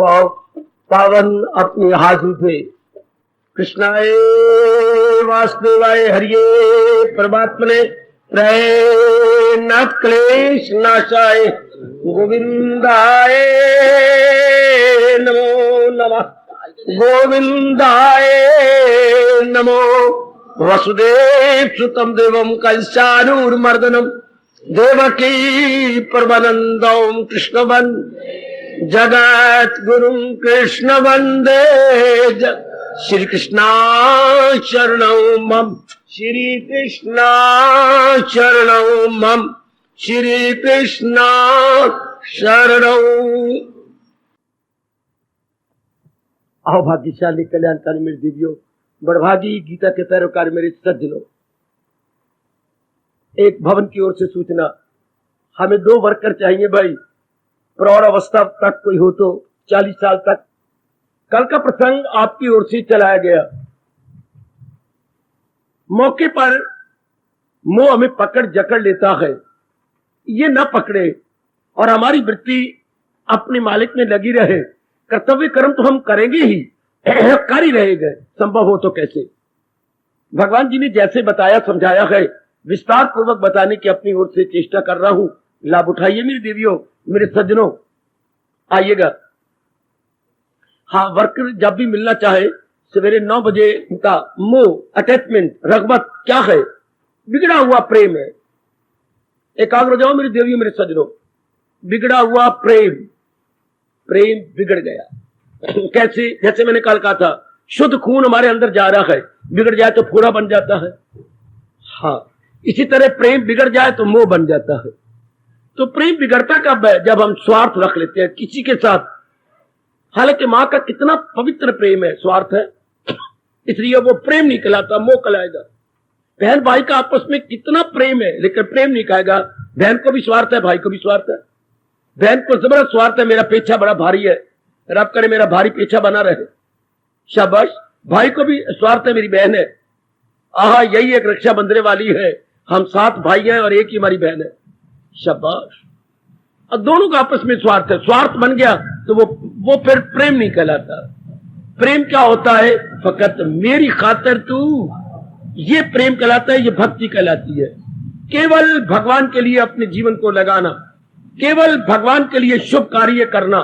पावन अपने हाथों से कृष्णाय वासुदेवाय हरिये परमात्मने प्रयनाथ क्लेश नाशाय गोविंदाय नमो नमः गोविंदाय नमो वसुदेव सुतम देवम कंसानूरमर्दनम देवकी परमानंदम कृष्ण जगत गुरु कृष्ण वंदे श्री कृष्णा शरणौ मम श्री कृष्णा शरणौ मम श्री कृष्णा शरणौ। आओ भाग्यशाली कल्याणकारी मेरे दिव्यो बड़भागी गीता के पैरोकार मेरे सज्जनों, एक भवन की ओर से सूचना। हमें 2 वर्कर चाहिए भाई, प्रौढ़ अवस्था तक कोई हो तो 40 साल तक। कल का प्रसंग आपकी ओर से चलाया गया। मौके पर मोह हमें पकड़ जकड़ लेता है, ये न पकड़े और हमारी वृत्ति अपने मालिक में लगी रहे। कर्तव्य कर्म तो हम करेंगे ही, कर ही रहेंगे, संभव हो तो कैसे। भगवान जी ने जैसे बताया समझाया है, विस्तार पूर्वक बताने की अपनी ओर से चेष्टा कर रहा हूं। लाभ उठाइए मेरी देवियों मेरे सज्जनों, आइएगा। हाँ, वर्कर जब भी मिलना चाहे सवेरे 9 बजे का मोह, अटैचमेंट, रगबत क्या है? बिगड़ा हुआ प्रेम है। एकाग्र हो जाओ मेरी देवियों मेरे सज्जनों, बिगड़ा हुआ प्रेम, प्रेम बिगड़ गया। कैसे? जैसे मैंने कल कहा था, शुद्ध खून हमारे अंदर जा रहा है, बिगड़ जाए तो फोड़ा बन जाता है। हाँ, इसी तरह प्रेम बिगड़ जाए तो मोह बन जाता है। तो प्रेम बिगड़ता कब है? जब हम स्वार्थ रख लेते हैं किसी के साथ। हालांकि मां का कितना पवित्र प्रेम है, स्वार्थ है, इसलिए वो प्रेम नहीं कहलाता, मोह कहलाएगा। बहन भाई का आपस में कितना प्रेम है, लेकिन प्रेम नहीं कहेगा। बहन को भी स्वार्थ है, भाई को भी स्वार्थ है। बहन को जबरदस्त स्वार्थ है, मेरा पेछा बड़ा भारी है, रब करे मेरा भारी पेछा बना रहे, शाबाश। भाई को भी स्वार्थ है, मेरी बहन है, आहा यही एक रक्षा बंधने वाली है, हम 7 भाई हैं और एक ही हमारी बहन है, शाबाश। और दोनों का आपस में स्वार्थ है। स्वार्थ बन गया तो वो फिर प्रेम नहीं कहलाता। प्रेम क्या होता है? फकत मेरी खातिर तू, ये प्रेम कहलाता है, ये भक्ति कहलाती है। केवल भगवान के लिए अपने जीवन को लगाना, केवल भगवान के लिए शुभ कार्य करना,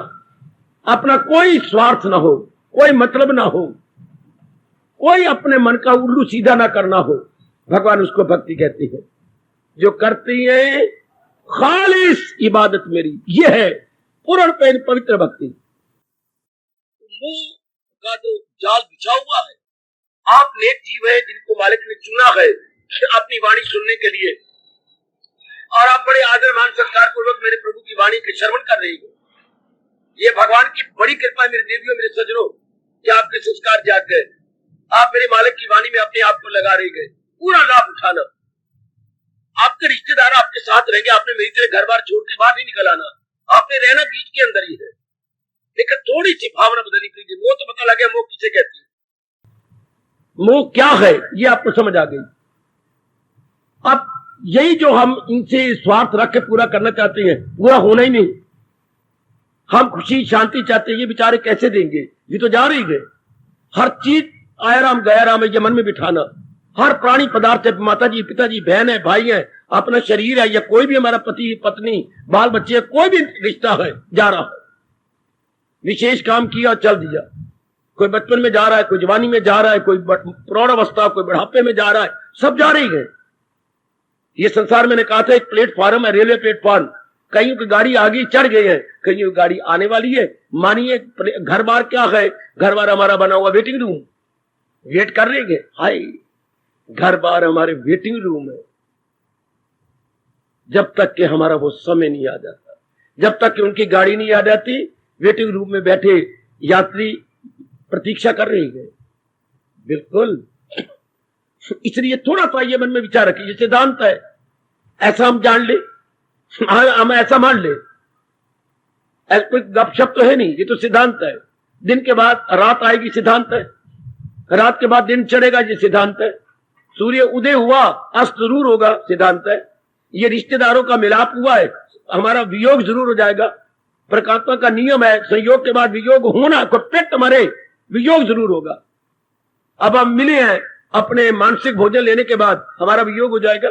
अपना कोई स्वार्थ ना हो, कोई मतलब ना हो, कोई अपने मन का उल्लू सीधा ना करना हो, भगवान उसको भक्ति कहते हैं। जो करती है खालिस इबादत मेरी, ये है पूर्ण पवित्र भक्ति। मुंह का जो जाल बिछा हुआ है, आप नेक जीव है जिनको मालिक ने चुना है अपनी वाणी सुनने के लिए, और आप बड़े आदर मान सत्कार पूर्वक मेरे प्रभु की वाणी के श्रवण कर रही हो। ये भगवान की बड़ी कृपा है मेरे देवियों मेरे सज्जनों कि आपके संस्कार जाग गए, आप मेरे मालिक की वाणी में अपने आप को लगा रही गए। पूरा लाभ उठाना, आपके रिश्तेदार आपके साथ रहेंगे, आपने मेरी तरह घर बार छोड़ के बाहर नहीं निकल आना, आपने रहना बीच के अंदर ही है। लेकिन थोड़ी सी भावना बदलनी पड़ेगी। मोह तो पता लगे मोह किसे कहती है, मोह क्या है ये आपको समझ आ गई। अब यही जो हम इनसे स्वार्थ रख के पूरा करना चाहते हैं, पूरा होना ही नहीं। हम खुशी शांति चाहते हैं, ये बेचारे कैसे देंगे? ये तो जा रही गए। हर चीज आया राम गया राम है, ये मन में बिठाना। हर प्राणी पदार्थ है, माता जी पिताजी बहन है भाई है, अपना शरीर है, या कोई भी हमारा पति पत्नी बाल बच्चे, कोई भी रिश्ता है, जा रहा है। विशेष काम किया चल दिया, कोई बचपन में जा रहा है, कोई जवानी में जा रहा है, कोई प्रौढ़ अवस्था, कोई बुढ़ापे में जा रहा है, सब जा रही है। ये संसार मैंने कहा था एक प्लेटफॉर्म है, रेलवे प्लेटफॉर्म। कहीं की गाड़ी आगे चढ़ गई है, कहीं की गाड़ी आने वाली है। मानिए घर बार क्या है? घर बार हमारा बना हुआ वेटिंग रूम, वेट कर रहे हैं। हाय, घर बार हमारे वेटिंग रूम है। जब तक कि हमारा वो समय नहीं आ जाता, जब तक कि उनकी गाड़ी नहीं आ जाती, वेटिंग रूम में बैठे यात्री प्रतीक्षा कर रहे हैं। बिल्कुल, इसलिए थोड़ा सा ये मन में विचार रखिए, ये सिद्धांत है, ऐसा हम जान ले, हम ऐसा मान ले, ऐसा कोई गपशप तो है नहीं, ये तो सिद्धांत है। दिन के बाद रात आएगी, सिद्धांत है। रात के बाद दिन चढ़ेगा, ये सिद्धांत है। सूर्य उदय हुआ, अस्त जरूर होगा, सिद्धांत है। ये रिश्तेदारों का मिलाप हुआ है, हमारा वियोग जरूर हो जाएगा, परमात्मा का नियम है, संयोग के बाद वियोग होना, कोई पेट मरे वियोग जरूर होगा। अब हम मिले हैं, अपने मानसिक भोजन लेने के बाद हमारा वियोग हो जाएगा।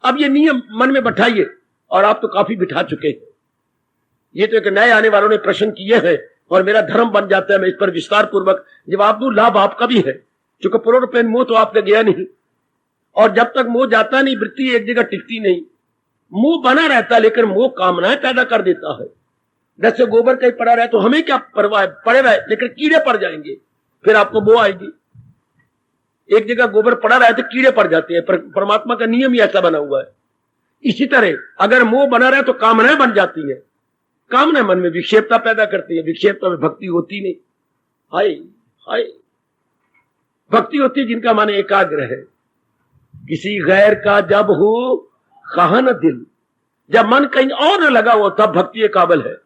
अब ये नियम मन में बैठाइए, और आप तो काफी बिठा चुके हैं। ये तो एक नए आने वालों ने प्रश्न किए हैं और मेरा धर्म बन जाता है, मैं इस पर विस्तार पूर्वक जवाब दूं। लाभ आपका भी है, क्योंकि पूर्णपेन मुंह तो आपने गया नहीं, और जब तक मुंह जाता नहीं वृत्ति एक जगह टिकती नहीं। मुंह बना रहता है लेकिन मुंह कामनाएं पैदा कर देता है। जैसे गोबर कहीं पड़ा रहे तो हमें क्या परवाह है, पड़े रहे लेकिन कीड़े पड़ जाएंगे, फिर आपको मोह आएगी। एक जगह गोबर पड़ा रहे तो कीड़े पड़ जाते हैं, परमात्मा का नियम ही ऐसा बना हुआ है। इसी तरह अगर मोह बना रहे तो कामनाएं बन जाती है, कामनाएं मन में विक्षेपता पैदा करती है, विक्षेपता में भक्ति होती नहीं। हाय हाय, भक्ति होती जिनका मन एकाग्र है। किसी गैर का जब हो कहा न दिल, जब मन कहीं और न लगा हो तब भक्ति के काबिल है।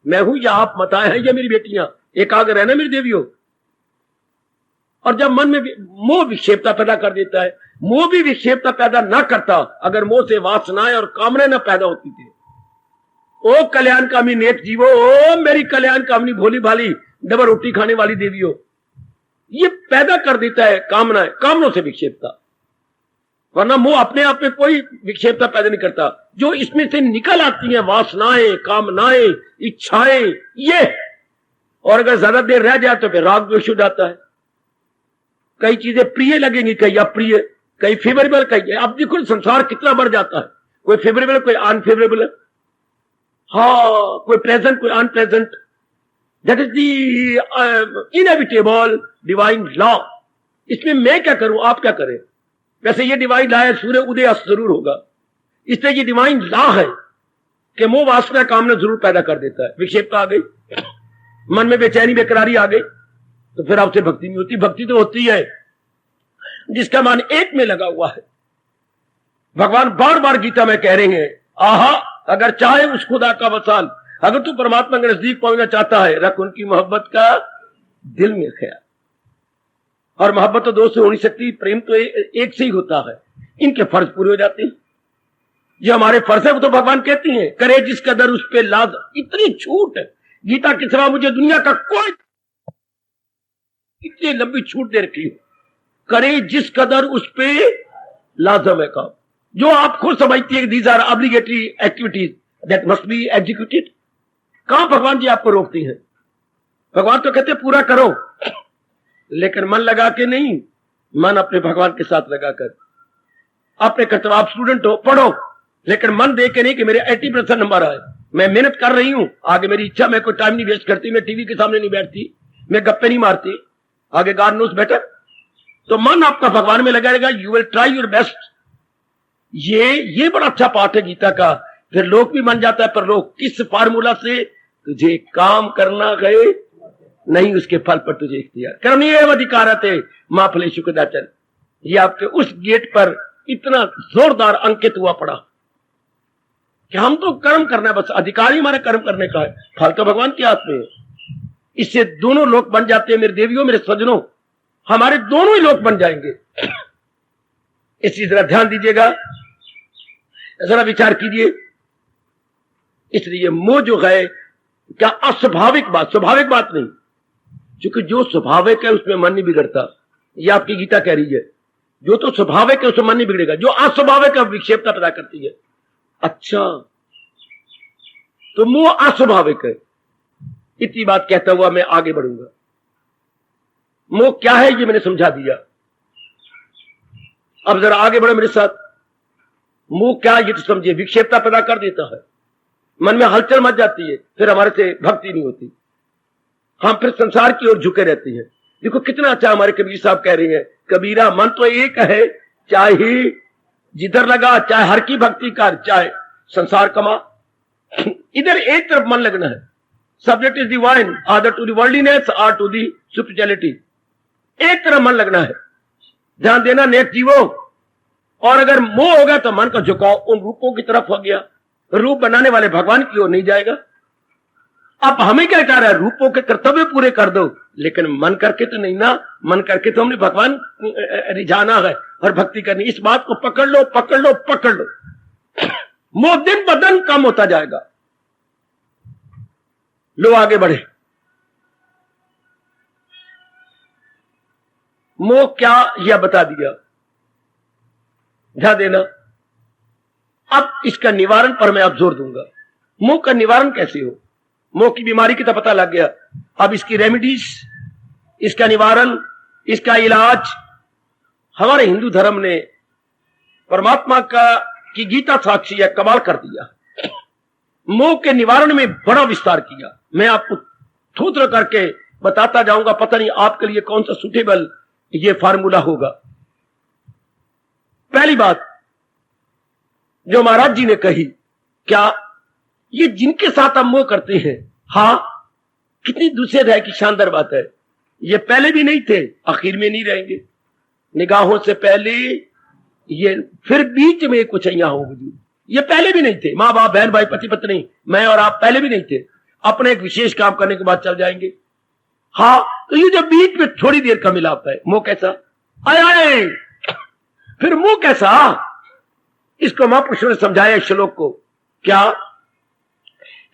मैं हूं या आप मताएं हैं या मेरी बेटियां, एकाग्र है ना मेरी देवियों। और जब मन में मोह विक्षेपता पैदा कर देता है, मोह भी विक्षेपता पैदा ना करता अगर मोह से वासनाएं और कामनाएं ना पैदा होती थी। ओ कल्याण कामी नेक जीवो, ओ मेरी कल्याण कामनी भोली भाली डबल रोटी खाने वाली देवियों, ये पैदा कर देता है कामनाएं, कामनों से विक्षेपता। वरना मोह अपने आप में कोई विक्षेपता पैदा नहीं करता। जो इसमें से निकल आती है वासनाएं, कामनाएं, इच्छाएं, ये, और अगर ज्यादा देर रह जाए तो फिर राग द्वेष हो जाता है। कई चीजें प्रिय लगेंगी, कई अप्रिय, कई फेवरेबल, कई। अब देखो संसार कितना बढ़ जाता है, कोई फेवरेबल कोई अनफेवरेबल है, हाँ कोई प्रेजेंट कोई unpleasant. That is the inevitable divine law. इसमें मैं क्या करूं, आप क्या करें। वैसे ये डिवाइन लॉ है, सूर्य उदय अस्त जरूर होगा, इसलिए ये डिवाइन लॉ है कि मोह वासना कामना जरूर पैदा कर देता है। विक्षेपता आ गई, मन में बेचैनी बेकरारी आ गई, तो फिर आपसे भक्ति नहीं होती। भक्ति तो होती है जिसका मन एक में लगा हुआ है। भगवान बार बार गीता में कह रहे हैं, आहा अगर चाहे उस खुदा का वसाल, अगर तू परमात्मा के नजदीक पहुंचना चाहता है, रख उनकी मोहब्बत का दिल में ख्याल। और मोहब्बत तो दो से हो नहीं सकती, प्रेम तो एक से ही होता है। इनके फर्ज पूरे हो जाते हैं। जो हमारे फर्ज है वो तो भगवान कहती हैं, करे जिस कदर उस पे लाज। इतनी छूट है गीता के सिवा मुझे दुनिया का कोई, इतनी लंबी छूट दे रखी हो, करे जिस कदर उस पे लाजम है काम। जो आप खुद समझती है these are obligatory activities that must be executed, कहां भगवान जी आपको रोकती हैं। भगवान तो कहते पूरा करो, लेकिन मन लगा के नहीं, मन अपने भगवान के साथ लगाकर। अपने कर्तव्य, आप स्टूडेंट हो, पढ़ो, लेकिन मन दे के नहीं कि मेरे 80% नंबर आए। मैं मेहनत कर रही हूं, आगे मेरी इच्छा, मैं कोई टाइम नहीं वेस्ट करती, मैं टीवी के सामने नहीं बैठती, मैं गप्पे नहीं मारती, आगे गॉड नोस बेटर। तो मन आपका भगवान में लगा रहेगा, you will try your best. ये बड़ा अच्छा पाठ है गीता का। फिर लोक भी बन जाता है, पर लोक किस फार्मूला से, तुझे काम करना गए नहीं, उसके फल पर तुझे इख्तियार करनी है। अधिकार थे मां फलेशु कदाचन, ये आपके उस गेट पर इतना जोरदार अंकित हुआ पड़ा कि हम तो कर्म करना है, बस अधिकार ही हमारे कर्म करने का है, फल तो भगवान के हाथ में है। इससे दोनों लोक बन जाते हैं मेरे देवियों, मेरे सज्जनों, हमारे दोनों ही लोक बन जाएंगे। इसी तरह ध्यान दीजिएगा, जरा विचार कीजिए। इसलिए मोह जो है क्या अस्वाभाविक बात, स्वाभाविक बात नहीं, क्योंकि जो स्वाभाविक है उसमें मन नहीं बिगड़ता। ये आपकी गीता कह रही है, जो तो स्वाभाविक है उसमें मन नहीं बिगड़ेगा, जो अस्वाभाविक है विक्षेपता पैदा करती है। अच्छा, तो मोह अस्वाभाविक है, इतनी बात कहता हुआ मैं आगे बढ़ूंगा। मोह क्या है ये मैंने समझा दिया, अब जरा आगे बढ़े मेरे साथ। मोह क्या है ये तो समझिए, विक्षेपता पैदा कर देता है, मन में हलचल मच जाती है, फिर हमारे से भक्ति नहीं होती, हम फिर संसार की ओर झुके रहते हैं। देखो कितना अच्छा हमारे कबीर साहब कह रहे हैं, कबीरा मन तो एक है, चाहे जिधर लगा, चाहे हर की भक्ति कर, चाहे संसार कमा, इधर एक तरफ मन लगना है। सब्जेक्ट इज डिवाइन, आदर टू दी वर्ल्डलीनेस और टू दी स्पिरिचुअलिटी, एक तरफ मन लगना है, ध्यान देना नेक जीवो। और अगर मोह होगा तो मन का झुकाव उन रूपों की तरफ हो गया, रूप बनाने वाले भगवान की ओर नहीं जाएगा। अब हमें क्या कह रहा है, रूपों के कर्तव्य पूरे कर दो, लेकिन मन करके तो नहीं ना, मन करके तो हमने भगवान रिझाना है और भक्ति करनी। इस बात को पकड़ लो, पकड़ लो, पकड़ लो। मोह दिन ब दिन कम होता जाएगा। लो आगे बढ़े। मोह क्या यह बता दिया, ध्यान देना। अब इसका निवारण पर मैं अब जोर दूंगा। मोह का निवारण कैसे हो? मोह की बीमारी की तो पता लग गया, अब इसकी रेमेडीज, इसका निवारण, इसका इलाज हमारे हिंदू धर्म ने परमात्मा की गीता साक्षी है, कमाल कर दिया। मोह के निवारण में बड़ा विस्तार किया। मैं आपको थोड़ा करके बताता जाऊंगा, पता नहीं आपके लिए कौन सा सुटेबल ये फार्मूला होगा। पहली बात जो महाराज जी ने कही, क्या ये जिनके साथ हम मोह करते हैं, हां कितनी दूसरे रह की शानदार बात है। ये पहले भी नहीं थे, आखिर में नहीं रहेंगे। निगाहों से पहले ये, फिर बीच में कुछ यहाँ हो वजूद। ये पहले भी नहीं थे। माँ बाप, बहन भाई, पति पत्नी, मैं और आप पहले भी नहीं थे। अपने एक विशेष काम करने के बाद चल जाएंगे। हाँ, तो ये जो बीच में थोड़ी देर का मिलाप है, मोह कैसा आए, फिर मोह कैसा, इसको महापुरुषों ने समझाया इस श्लोक को। क्या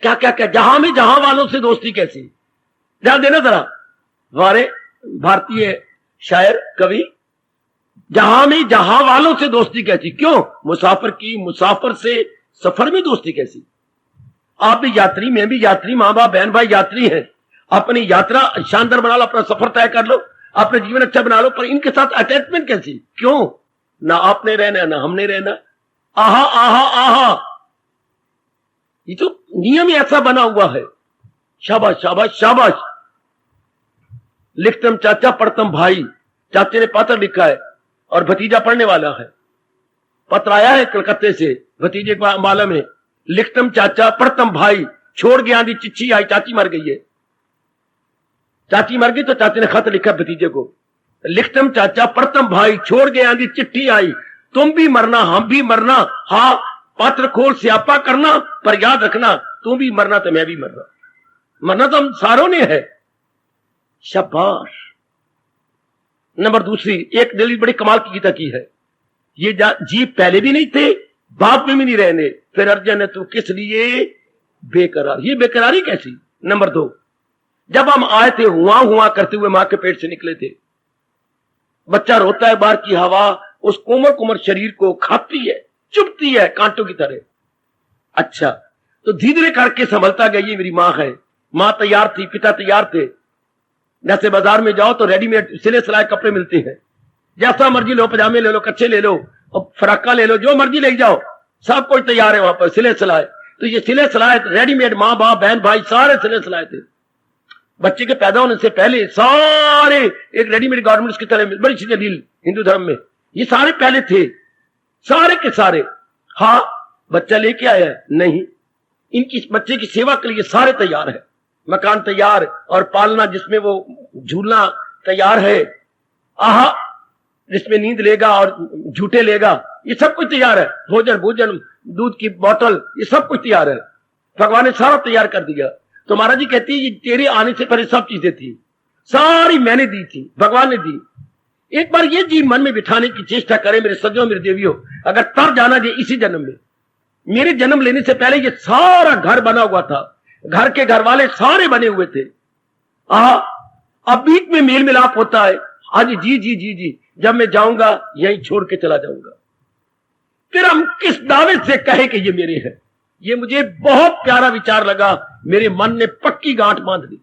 क्या क्या क्या, जहां में जहां वालों से दोस्ती कैसी, ध्यान देना जरा। हमारे भारतीय शायर कवि, जहां में जहां वालों से दोस्ती कैसी, क्यों? मुसाफिर की मुसाफिर से सफर में दोस्ती कैसी। आप भी यात्री, मैं भी यात्री, मां बाप बहन भाई यात्री हैं। अपनी यात्रा शानदार बना लो, अपना सफर तय कर लो, अपने जीवन अच्छा बना लो, पर इनके साथ अटैचमेंट कैसी, क्यों? ना आपने रहना ना हमने रहना। आहा आहा आहा, ये तो नियम ही ऐसा बना हुआ है। शाबाश शाबाश शाबाश। लिखतम चाचा पढ़तम भाई, चाचे ने पत्र लिखा है और भतीजा पढ़ने वाला है। पत्र आया है कलकत्ते से, भतीजे को मालूम है। लिखतम चाचा पढ़तम भाई, छोड़ गया दी चिट्ठी आई, चाची मर गई है। चाची मर गई तो चाची ने खत लिखा भतीजे को, लिखतम चाचा पढ़तम भाई, छोड़ गया दी चिट्ठी आई, तुम भी मरना हम भी मरना, हाँ पत्र खोल स्यापा करना, पर याद रखना तुम भी मरना तो मैं भी मरना। मरना तो हम सारों ने है। शाबाश। नंबर दूसरी, एक दिल बड़ी कमाल की गीता की है। ये जीव पहले भी नहीं थे, बाप में भी नहीं रहने, फिर अर्जुन ने तू किस लिए बेकरार, ये बेकरारी कैसी। नंबर दो, जब हम आए थे हुआ करते हुए मां के पेट से निकले थे, बच्चा रोता है, बाहर की हवा उस कोमल कोमल शरीर को खाती है, चुभती है कांटों की तरह। अच्छा, तो धीरे धीरे करके संभलता गया, ये मेरी मां है। मां तैयार थी, पिता तैयार थे। जैसे बाजार में जाओ तो रेडीमेड सिले सिलाए कपड़े मिलते हैं, जैसा मर्जी लो, पजामे ले लो, कच्चे ले लो और फराका ले लो, जो मर्जी ले जाओ, सब कुछ तैयार है वहां पर, सिले सिलाए। तो ये सिले सिलाए रेडीमेड, माँ बाप बहन भाई सारे सिले सिलाए थे। बच्चे के पैदा होने से पहले सारे एक रेडीमेड गारमेंट्स की तरह, बड़ी सी दलील हिंदू धर्म में, ये सारे पहले थे, सारे के सारे। हाँ, बच्चा लेके आया है नहीं, इनकी बच्चे की सेवा के लिए सारे तैयार है, मकान तैयार और पालना जिसमें वो झूलना तैयार है, आहा जिसमें नींद लेगा और झूठे लेगा, ये सब कुछ तैयार है। भोजन भोजन, दूध की बोतल, ये सब कुछ तैयार है। भगवान ने सारा तैयार कर दिया। तो महाराज जी कहती है ये तेरे आने से पहले सब चीजें थी, सारी मैंने दी थी, भगवान ने दी। एक बार ये जी मन में बिठाने की चेष्टा करें मेरे सज्जनों, मेरे देवियों, अगर तर जाना जी इसी जन्म में, मेरे जन्म लेने से पहले ये सारा घर बना हुआ था, घर के घर वाले सारे बने हुए थे। अब बीच में मेल मिलाप होता है, हाँ जी जी जी जी जी, जब मैं जाऊंगा यहीं छोड़ के चला जाऊंगा। फिर हम किस दावे से कहें कि ये मेरे हैं। ये मुझे बहुत प्यारा विचार लगा, मेरे मन ने पक्की गांठ बांध दी।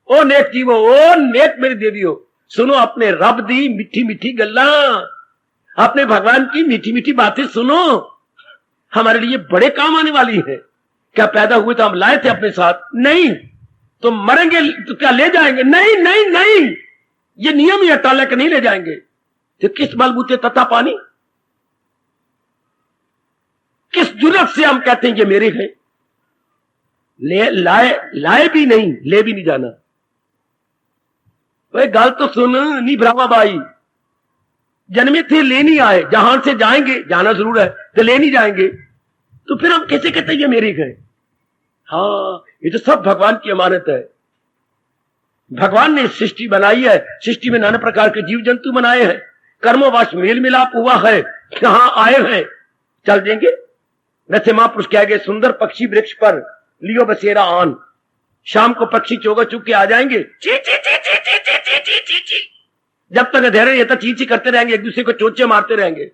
ओ नेक जीवो, ओ नेक मेरी देवियों, सुनो अपने रब दी मीठी मीठी गल्ला, अपने भगवान की मीठी मीठी बातें सुनो, हमारे लिए बड़े काम आने वाली है। क्या पैदा हुए तो हम लाए थे अपने साथ? नहीं। तो मरेंगे तो क्या ले जाएंगे? नहीं नहीं नहीं, ये नियम ही हटा लेकर नहीं ले जाएंगे। तो किस बलबूते तथा पानी, किस जुर्रत से हम कहते हैं ये मेरे हैं? लाए भी नहीं, ले भी नहीं जाना। भाई गल तो सुन, नहीं भरावा भाई, जन्मे थे ले नहीं आए, जहां से जाएंगे, जाना जरूर है तो ले नहीं जाएंगे, तो फिर हम कैसे कहते हैं ये मेरे हैं? हाँ, ये तो सब भगवान की अमानत है। भगवान ने सृष्टि बनाई है, सृष्टि में नाना प्रकार के जीव जंतु बनाए हैं, कर्मवश मेल मिलाप हुआ है, यहां आए हैं, चल देंगे। वैसे महापुरुष कह गए, सुंदर पक्षी वृक्ष पर लियो बसेरा आन, शाम को पक्षी चोगा चुग के आ जाएंगे, ची ची ची ची ची ची ची ची ची ची। जब तक अंधेरा नहीं होता ची ची करते रहेंगे, एक दूसरे को चोचे मारते रहेंगे।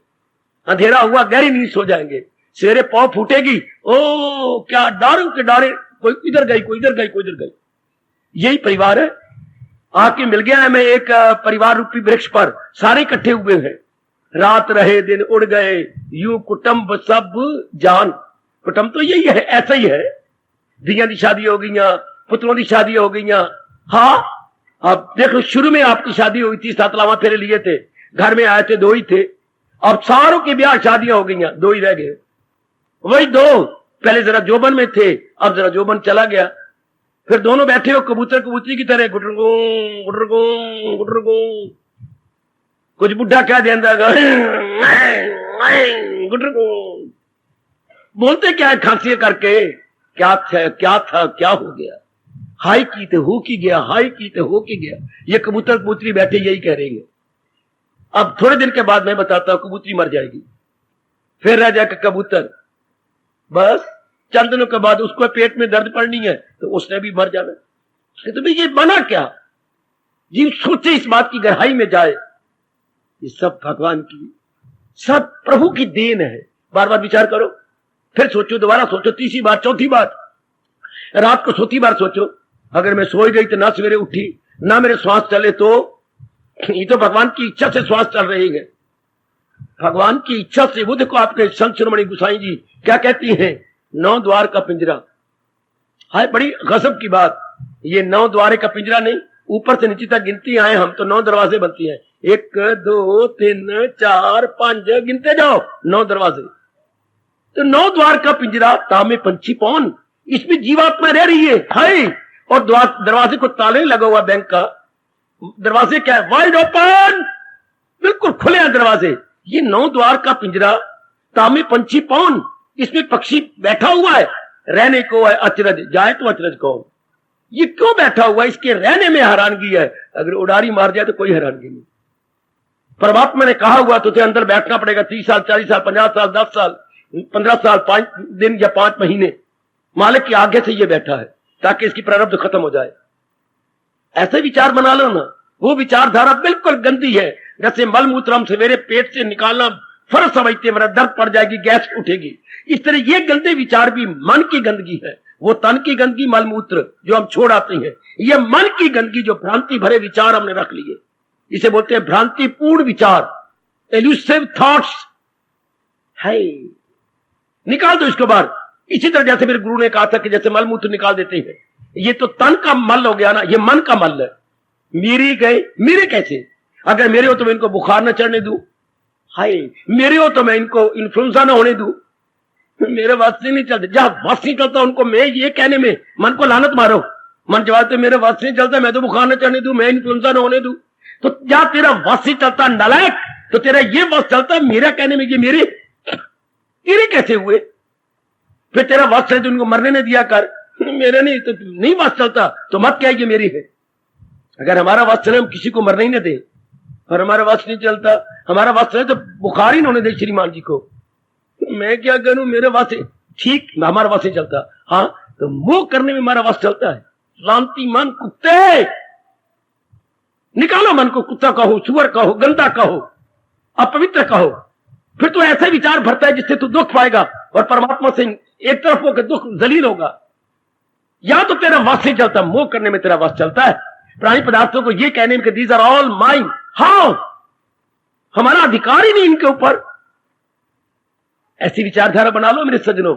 अंधेरा हुआ, गहरी नींद सो जाएंगे। सवेरे पाँव फूटेगी, ओ क्या डारों के डारे, कोई इधर गई, कोई इधर गई, कोई इधर गई। यही परिवार है। आके मिल गया है मैं एक परिवार रूपी वृक्ष पर, सारे इकट्ठे हुए हैं। रात रहे दिन उड़ गए, यूं कुटुंब सब जान। कुटुंब तो यही है, ऐसा ही है। धिया की शादी हो गई, पुत्रों की शादी हो गई। हाँ, अब देखो, शुरू में आपकी शादी हुई थी, 7 लावा फेरे लिए थे, घर में आए थे 2 ही थे। अब सारों की ब्याह शादियां हो गई, 2 ही रह गए। वही 2 पहले जरा जोबन में थे, अब जरा जोबन चला गया। फिर दोनों बैठे हो कबूतर कबूतरी की तरह, गुटरगू गुटरगू गुटरगू। कुछ बुढ़ा क्या देंदा, गुटरगू बोलते क्या है खांसी करके, क्या था क्या था क्या हो गया, हाई की तो हो की गया, हाई की तो हो की गया। ये कबूतर कबूतरी बैठे यही कह रहे। अब थोड़े दिन के बाद मैं बताता हूं, कबूतरी मर जाएगी, फिर रह जाएगा कबूतर। बस चंद दिनों के बाद उसको पेट में दर्द पड़नी है तो उसने भी मर जाना। तो भाई ये बना क्या? जी सोचे, इस बात की गहराई में जाए, ये सब भगवान की, सब प्रभु की देन है। बार बार विचार करो, फिर सोचो, दोबारा सोचो, तीसरी बार, चौथी बार, रात को सोती बार सोचो, अगर मैं सोई गई तो ना सवेरे उठी, ना मेरे श्वास चले, तो ये तो भगवान की इच्छा से श्वास चल रही है। भगवान की इच्छा से। वो देखो, आपके संत शिरोमणि गोसाई जी क्या कहती हैं, 9 द्वार का पिंजरा। हाय, बड़ी गजब की बात, ये 9 द्वारे का पिंजरा नहीं, ऊपर से नीचे तक गिनती आए हम तो 9 दरवाजे बनती हैं। 1 2 3 4 5 गिनते जाओ, 9 दरवाजे। तो 9 द्वार का पिंजरा, तामे पंछी पौन, इसमें जीवात्मा रह रही है। हाय, और दरवाजे को ताले लगा हुआ, बैंक का दरवाजे क्या है, वाइड ओपन, बिल्कुल खुले हैं दरवाजे। ये 9 द्वार का पिंजरा, तामे पंछी पौन, इसमें पक्षी बैठा हुआ है, रहने को है अचरज, जाए तो अचरज को। ये क्यों बैठा हुआ है? इसके रहने में हैरानगी है। अगर उड़ारी मार जाए तो कोई हैरानगी नहीं। परमात्मा ने कहा हुआ तो अंदर बैठना पड़ेगा 30 साल, 40 साल, 50 साल, 10 साल, 15 साल, 5 दिन या 5 महीने। मालिक की आगे से ये बैठा है ताकि इसकी प्रारब्ध खत्म हो जाए। ऐसे विचार बना लो ना। वो विचारधारा बिल्कुल गंदी है, जैसे मलमूत्र हम सवेरे पेट से निकालना फर्ज समझते, मेरा दर्द पड़ जाएगी, गैस उठेगी। इस तरह ये गंदे विचार भी मन की गंदगी है। वो तन की गंदगी मलमूत्र जो हम छोड़ आते हैं, ये मन की गंदगी जो भ्रांति भरे विचार हमने रख लिए, इसे बोलते हैं भ्रांतिपूर्ण विचार, एल्यूसिव थॉट्स है। निकाल दो इसको बाहर। इसी तरह जैसे मेरे गुरु ने कहा था कि जैसे मलमूत्र निकाल देते हैं, ये तो तन का मल हो गया ना, ये मन का मल है। मेरे गए, मेरे कैसे? अगर मेरे हो तो मैं इनको बुखार न चढ़ने दूं, हाय मेरे हो तो मैं इनको इन्फ्लुएंजा न होने दूं, मेरे वास से नहीं चलते। जहां वास नहीं चलता उनको मैं ये कहने में मन को लानत मारो। मन जवाब, मेरे वास नहीं चलता, मैं तो बुखार न चढ़ने दूं, मैं इन्फ्लुएंजा न होने दूं। तो क्या तेरा वास ही चलता नालायक, तो तेरा ये वास चलता मेरा कहने में, ये मेरे तेरे कैसे हुए? फिर तेरा वास है तो उनको मरने नहीं दिया कर, मेरे नहीं तो नहीं वास चलता तो मत क्या ये मेरी है। अगर हमारा वास चले हम किसी को मरने ही न दे, और हमारा वास नहीं चलता, हमारा वास चले तो बुखार ही होने दे श्रीमान जी को, मैं क्या करूं? मेरे वास ठीक, हमारा वास नहीं चलता। हाँ, तो मोह करने में हमारा वास चलता है। शांति मन कुत्ते, निकालो मन को, कुत्ता कहो, सुअर कहो, गंदा कहो, अपवित्र कहो। फिर तो ऐसे विचार भरता है जिससे तू दुख पाएगा और परमात्मा से एक तरफ होकर दुख जलील होगा। या तो तेरा वास नहीं चलता, मोह करने में तेरा वास चलता है, प्राणी पदार्थों को ये कहने में these are all mine. How, हमारा अधिकार ही नहीं इनके ऊपर। ऐसी विचारधारा बना लो मेरे सज्जनों।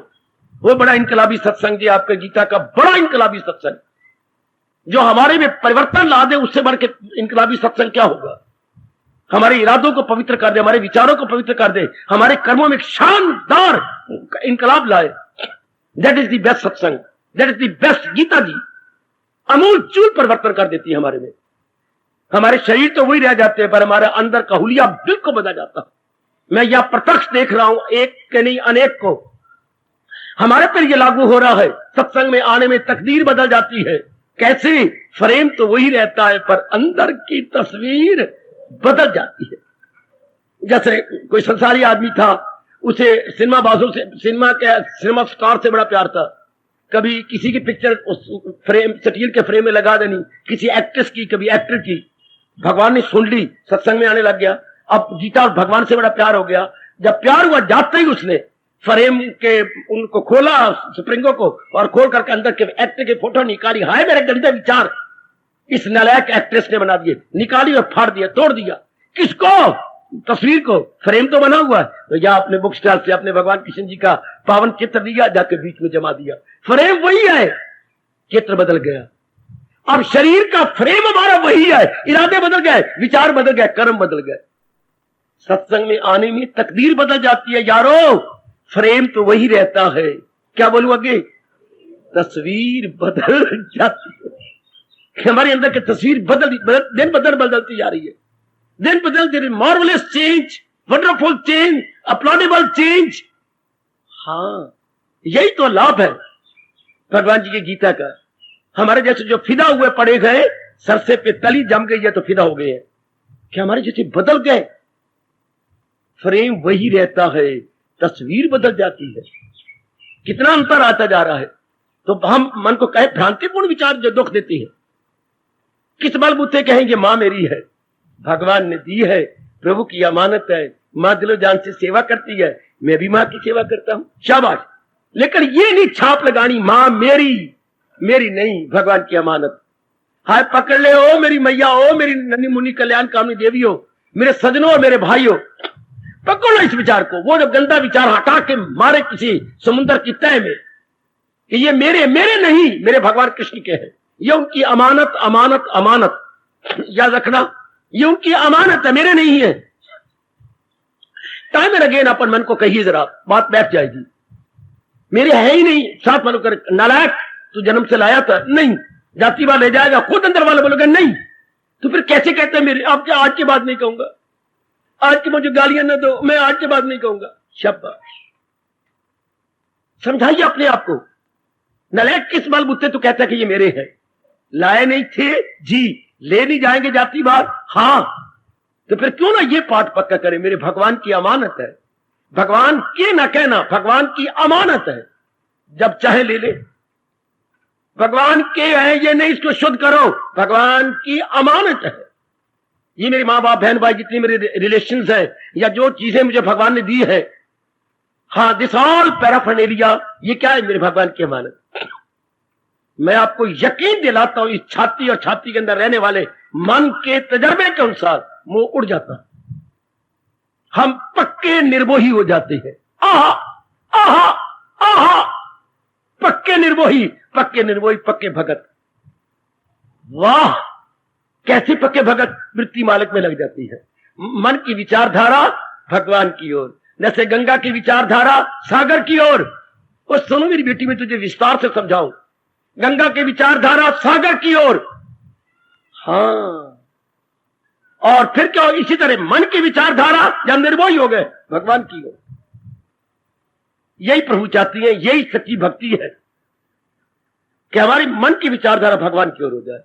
वो बड़ा इनकलाबी सत्संग जी, आपके गीता का बड़ा इनकलाबी सत्संग, जो हमारे में परिवर्तन ला दे, उससे बढ़ के इनकलाबी सत्संग क्या होगा? हमारे इरादों को पवित्र कर दे, हमारे विचारों को पवित्र कर दे, हमारे कर्मों में एक शानदार इनकलाब लाए। That is the best satsang, that is the best Gita ji. अमूल चूल परिवर्तन कर देती है हमारे में। हमारे शरीर तो वही रह जाते हैं, पर हमारे अंदर का हुलिया बिल्कुल बदल जाता है। मैं यह प्रत्यक्ष देख रहा हूं, एक के नहीं अनेक को। हमारे पर यह लागू हो रहा है। सत्संग में आने में तकदीर बदल जाती है। कैसे? फ्रेम तो वही रहता है पर अंदर की तस्वीर बदल जाती है। जैसे कोई संसारी आदमी था, उसे सिनेमा बाजों से, सिनेमा स्टार से बड़ा प्यार था। कभी किसी की पिक्चर उस फ्रेम स्टील के फ्रेम में लगा देनी, किसी एक्ट्रेस की, कभी एक्टर की। भगवान ने सुन ली, सत्संग में आने लग गया। अब गीता और भगवान से बड़ा प्यार हो गया। जब प्यार हुआ, जाते ही उसने फ्रेम के उनको खोला, स्प्रिंगों को, और खोल करके अंदर के एक्टर की फोटो निकाली। हाय मेरे गंदे विचार इस नालायक एक्ट्रेस ने बना दिए, निकाली और फाड़ दिया, तोड़ दिया। किसको? तस्वीर को। फ्रेम तो बना हुआ है, तो या अपने बुक स्टॉल से अपने भगवान कृष्ण जी का पावन चित्र लिया, जाके बीच में जमा दिया। फ्रेम वही है, चित्र बदल गया। अब शरीर का फ्रेम हमारा वही है, इरादे बदल गए, विचार बदल गए, कर्म बदल गए। सत्संग में आने में तकदीर बदल जाती है यारो, फ्रेम तो वही रहता है। क्या बोलूं आगे? तस्वीर बदल जाती है। हमारे अंदर की तस्वीर दिन बदलती जा रही है। दिन बदल there marvellous change, wonderful change, applaudable change. हाँ, यही तो लाभ है भगवान जी की गीता का। हमारे जैसे जो फिदा हुए पड़े गए, सरसे पे तली जम गई है तो फिदा हो गए हैं। क्या हमारे जैसे बदल गए? फ्रेम वही रहता है, तस्वीर बदल जाती है। कितना अंतर आता जा रहा है। तो हम मन को कहे भ्रांतिपूर्ण विचार जो दुख देती है, किस बलबूते कहेंगे मां मेरी है, भगवान ने दी है, प्रभु की अमानत है, मां दिलो जान से सेवा करती है, मैं भी मां की सेवा करता हूं, शाबाश। लेकिन ये नहीं छाप लगानी मां मेरी, मेरी नहीं, भगवान की अमानत। हाय पकड़ ले, ओ मेरी मैया, ओ मेरी नन्ही मुन्नी कल्याण कामनी देवी हो, मेरे सजनों और मेरे भाइयों, पकड़ो इस विचार को। वो जो गंदा विचार हटा के मारे किसी समुद्र की तह में कि ये मेरे नहीं, मेरे भगवान कृष्ण के हैं, ये उनकी अमानत, अमानत, अमानत। याद रखना, ये उनकी अमानत है, मेरे नहीं है। टाइम एंड अगेन अपन मन को कहिए, जरा बात बैठ जाएगी। मेरे है ही नहीं, साथ मन कर नालायक, तू जन्म से लाया था नहीं, जातिवाद ले जाएगा, खुद अंदर वाले बोलोगे नहीं, तो फिर कैसे कहते हैं मेरे? अब आज के बाद नहीं कहूंगा, आज की मुझे गालियां न दो, मैं आज के बाद नहीं कहूंगा। शाबाश, समझाइए अपने आप को। नालायक किस बलबूते तो कहता है कि ये मेरे है? लाए नहीं थे जी, ले नहीं जाएंगे जातिवाद, हाँ, तो फिर क्यों ना ये पाठ पक्का करें, मेरे भगवान की अमानत है। भगवान के ना कहना, भगवान की अमानत है, जब चाहे ले ले। भगवान के है ये नहीं, इसको शुद्ध करो, भगवान की अमानत है। ये मेरे माँ बाप, बहन भाई, जितनी मेरे रिलेशंस हैं, या जो चीजें मुझे भगवान ने दी है, हाँ, दिस ऑल पैराफर्नेलिया, ये क्या है? मेरे भगवान की अमानत। मैं आपको यकीन दिलाता हूं, इस छाती और छाती के अंदर रहने वाले मन के तजर्बे के अनुसार मुंह उड़ जाता, हम पक्के निर्मोही हो जाते हैं। आहा आहा आहा, पक्के निर्मोही, पक्के निर्मोही, पक्के भगत। वाह, कैसे पक्के भगत वृत्ति मालिक में लग जाती है। मन की विचारधारा भगवान की ओर, जैसे गंगा की विचारधारा सागर की ओर। और सुनो मेरी बेटी, में तुझे विस्तार से समझाऊं, गंगा की विचारधारा सागर की ओर, हाँ, और फिर क्या? इसी तरह मन की विचारधारा जब निर्मोही हो गए, भगवान की ओर। यही प्रभु चाहती है, यही सच्ची भक्ति है कि हमारी मन की विचारधारा भगवान की ओर हो जाए।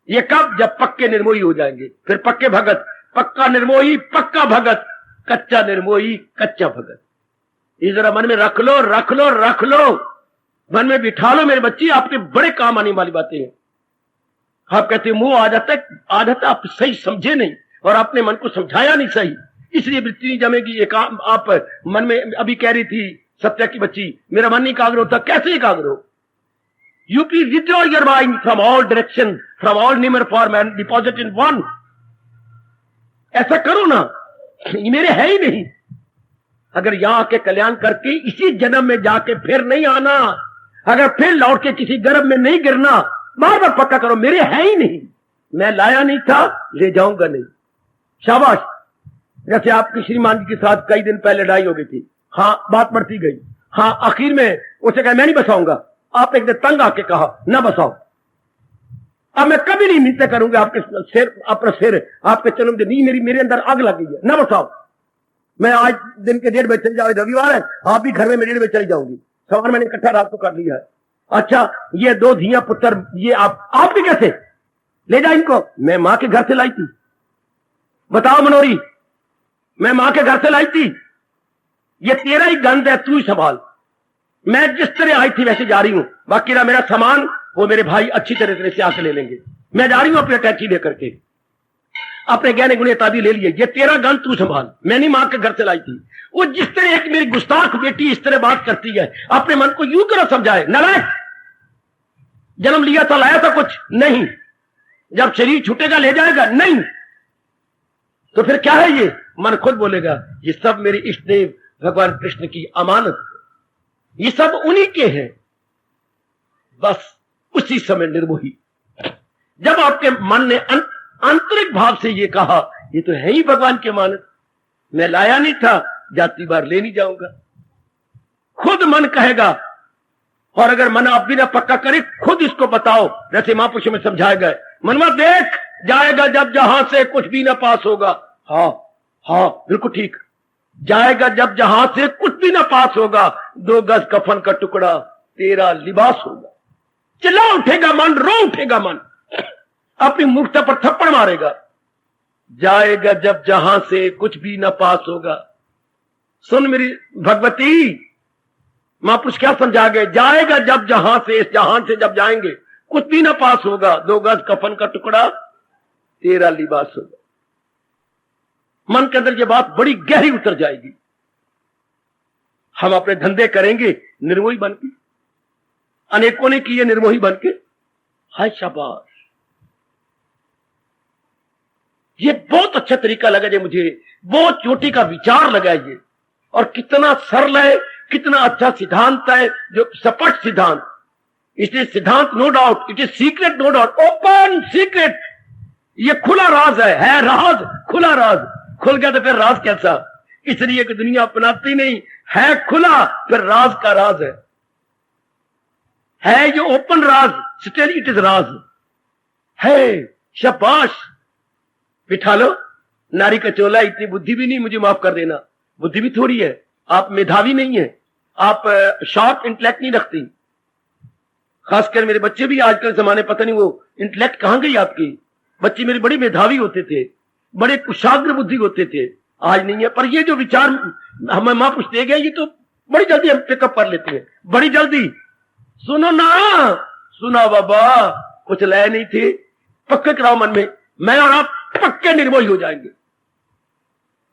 ये कब? जब पक्के निर्मोही हो जाएंगे, फिर पक्के भगत। पक्का निर्मोही, पक्का भगत, कच्चा निर्मोही, कच्चा भगत। ये जरा मन में रख लो, रख लो, रख लो, मन में बिठा लो मेरे बच्ची, आपके बड़े काम आने वाली बातें हैं। आप कहते हैं मुंह आ जाता है, आप सही समझे नहीं और आपने मन को समझाया नहीं सही, इसलिए वृत्ति नहीं जमेगी। एक आप मन में अभी कह रही थी सत्या की बच्ची, मेरा मन नहीं एकाग्र होता। कैसे एकाग्र हो? You please withdraw your mind from all direction, from all near form and deposit in one. ऐसा करो ना, ये मेरे है ही नहीं। अगर यहां आके कल्याण करके इसी जन्म में जाके फिर नहीं आना, अगर फिर लौट के किसी गर्भ में नहीं गिरना, बार बार पक्का करो, मेरे है ही नहीं, मैं लाया नहीं था, ले जाऊंगा नहीं। शाबाश। जैसे आपकी श्रीमान जी के साथ कई दिन पहले लड़ाई हो गई थी, हाँ, बात बढ़ती गई, हाँ, आखिर में उसे कहा मैं नहीं बसाऊंगा। आप एक दिन तंग आके कहा ना बसाओ, अब मैं कभी नहीं मिलते करूंगा आपके सिर, अपना सिर आपके चरण में, नहीं, मेरे अंदर आग लग गई है, ना बसाओ। मैं आज दिन के 1:30 बजे चली जाऊंगी, रविवार है, आप भी घर में 1:30 बजे चली जाऊंगी। सवार मैंने इकट्ठा रात को कर लिया है। अच्छा, ये 2 धिया पुत्र, ये आप भी कैसे ले जा इनको? मैं मां के घर से लाई थी, बताओ मनोरी, मैं मां के घर से लाई थी। ये तेरा ही गंद है, तू ही संभाल। मैं जिस तरह आई थी वैसे जा रही हूं, बाकी रहा मेरा सामान वो मेरे भाई अच्छी तरह से आके ले लेंगे। मैं जा रही हूं अपने टैक्सी लेकर के, अपने गहने गुने तादी ले लिए, ये तेरा गन तू संभाल, मैं नहीं मां के घर से लाई थी। वो जिस तरह एक मेरी गुस्ताख बेटी इस तरह बात करती है, अपने मन को यूं करो समझाए, नालायक, जन्म लिया था लाया था कुछ नहीं, जब शरीर छूटेगा ले जाएगा नहीं, तो फिर क्या है ये? मन खुद बोलेगा ये सब मेरे इष्ट देव भगवान कृष्ण की अमानत है, ये सब उन्हीं के हैं। बस उसी समय निर्मोही, जब आपके मन ने आंतरिक भाव से ये कहा ये तो है ही भगवान की अमानत, मैं लाया नहीं था, जाती बार ले नहीं जाऊंगा, खुद मन कहेगा। और अगर मन आप भी ना पक्का करे, खुद इसको बताओ, जैसे महापुरुषों में समझाया गया, मनवा देख जाएगा जब जहां से कुछ भी ना पास होगा। हाँ हाँ बिल्कुल ठीक, जाएगा जब जहां से कुछ भी ना पास होगा, 2 गज कफन का टुकड़ा तेरा लिबास होगा। चिल्ला उठेगा मन, रो उठेगा मन, अपनी मूर्खता पर थप्पड़ मारेगा। जाएगा जब जहां से कुछ भी ना पास होगा। सुन मेरी भगवती, महापुरुष क्या समझा गए, जाएगा जब जहां से, इस जहां से जब जाएंगे कुछ भी ना पास होगा, 2 गज कफन का टुकड़ा तेरा लिबास होगा। मन के अंदर ये बात बड़ी गहरी उतर जाएगी। हम अपने धंधे करेंगे निर्मोही बन के, अनेकों ने किए निर्मोही बन के, हाय शाबाश। ये बहुत अच्छा तरीका लगा ये मुझे, बहुत चोटी का विचार लगा ये, और कितना सरल है, कितना अच्छा सिद्धांत है, जो सपट सिद्धांत। इट इज सिद्धांत no doubt, it is secret no doubt, open secret, ये खुला राज है राज, खुला राज। खुल गया तो फिर राज कैसा, इसलिए कि दुनिया अपनाती नहीं है, खुला फिर राज का राज है जो ओपन राज, स्टिल इट इज राज है। शाबाश, बिठा लो। नारी का चोला, इतनी बुद्धि भी नहीं, मुझे माफ कर देना, बुद्धि भी थोड़ी है, आप मेधावी नहीं है, आप शॉर्ट इंटेलेक्ट नहीं रखती। खासकर मेरे बच्चे भी आजकल जमाने, पता नहीं वो इंटेलेक्ट कहां गई आपकी। बच्चे मेरे बड़े मेधावी होते थे, बड़े कुशाग्र बुद्धि होते थे, आज नहीं है। पर ये जो विचार हमें महापुरुष दे गए, ये तो बड़ी जल्दी हम पिकअप कर लेते हैं, बड़ी जल्दी। सुनो ना, सुना बाबा, कुछ लाए नहीं थे, पक्के कराओ मन में, मैं और आप पक्के निर्मोही हो जाएंगे।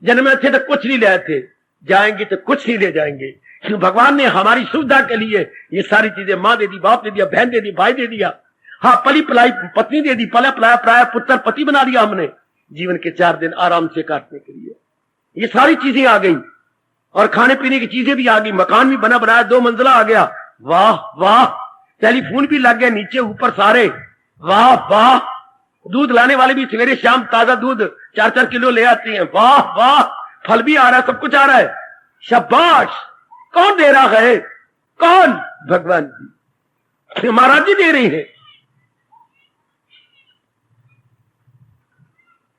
जन्म में थे तो कुछ नहीं लाए थे, जाएंगे तो कुछ नहीं ले जाएंगे। भगवान ने हमारी सुविधा के लिए ये सारी चीजें, माँ दे दी, बाप दे दिया, बहन दे दी, भाई दे दिया, हाँ पली पलाई पत्नी दे दी, पला पलाया प्राय पुत्र पति बना दिया हमने, जीवन के 4 दिन आराम से काटने के लिए। ये सारी चीजें आ गई, और खाने पीने की चीजें भी आ गई, मकान भी बना बनाया, 2 मंजिला आ गया, वाह वाह, टेलीफोन भी लग गया नीचे ऊपर सारे, वाह वाह, दूध लाने वाले भी सवेरे शाम ताजा दूध 4-4 किलो ले आते हैं, वाह वाह, फल भी आ रहा है, सब कुछ आ रहा है, शाबाश। कौन दे रहा है? कौन? भगवान जी, महाराज जी दे रहे हैं।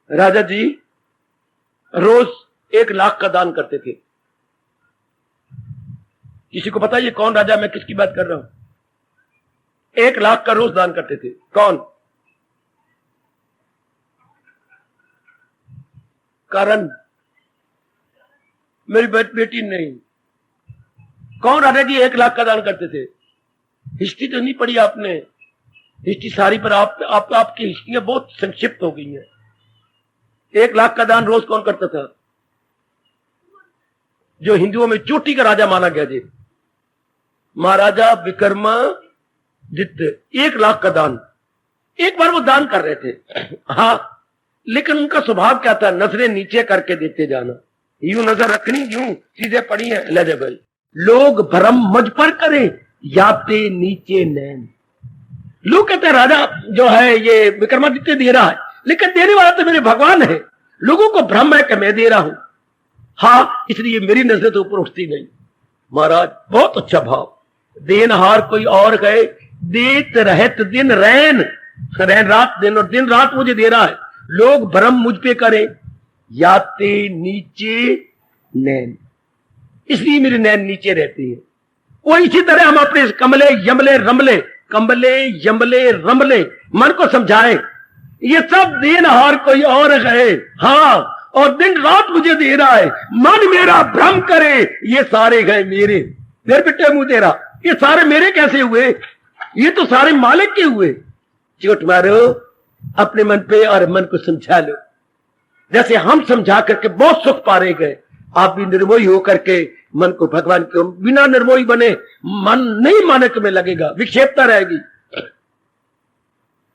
राजा जी रोज 1 लाख का दान करते थे। किसी को पता है ये कौन राजा, मैं किसकी बात कर रहा हूं? 1 लाख का रोज दान करते थे। कौन? करण, मेरी बेटी नहीं। कौन राजा जी 1 लाख का दान करते थे? हिस्ट्री तो नहीं पढ़ी आपने, हिस्ट्री सारी पर आपकी हिस्ट्रियां बहुत संक्षिप्त हो गई हैं। 1 लाख का दान रोज कौन करता था? जो हिंदुओं में चोटी का राजा माना गया जी, महाराजा विक्रमादित्य। 1 लाख का दान एक बार वो दान कर रहे थे। हाँ, लेकिन उनका स्वभाव क्या था? नजरें नीचे करके देते जाना, यूं नजर रखनी, यूं चीजें पड़ी हैं, ले दे भाई। लोग भ्रम मुझ पर करें, याते नीचे नैन। लोग कहते हैं राजा जो है ये विक्रमादित्य दे रहा है, लेकिन देने वाला तो मेरे भगवान है। लोगों को भ्रम है कि मैं दे रहा हूं, हाँ, इसलिए मेरी नजर तो ऊपर उठती नहीं। महाराज बहुत अच्छा भाव, देनहार कोई और गए, देत रहत दिन रैन, रैन रात दिन, और दिन रात मुझे दे रहा है। लोग भ्रम मुझ पे करें, याते नीचे नैन, इसलिए मेरे नैन नीचे रहती है। वो इसी तरह हम अपने कमले यमले रमले, कमले यमले रमले मन को समझाएं, ये सब देनहार कोई और है, हाँ, और दिन रात मुझे दे रहा है। मन मेरा भ्रम करे, ये सारे गए मेरे। फिर पिटे मुंह तेरा, ये सारे मेरे कैसे हुए, ये तो सारे मालिक के हुए। चोट मारो अपने मन पे और मन को समझा लो, जैसे हम समझा करके बहुत सुख पा रहे गए, आप भी निर्मोही होकर के मन को भगवान को, बिना निर्मोही बने मन नहीं मानक में लगेगा, विक्षेपता रहेगी।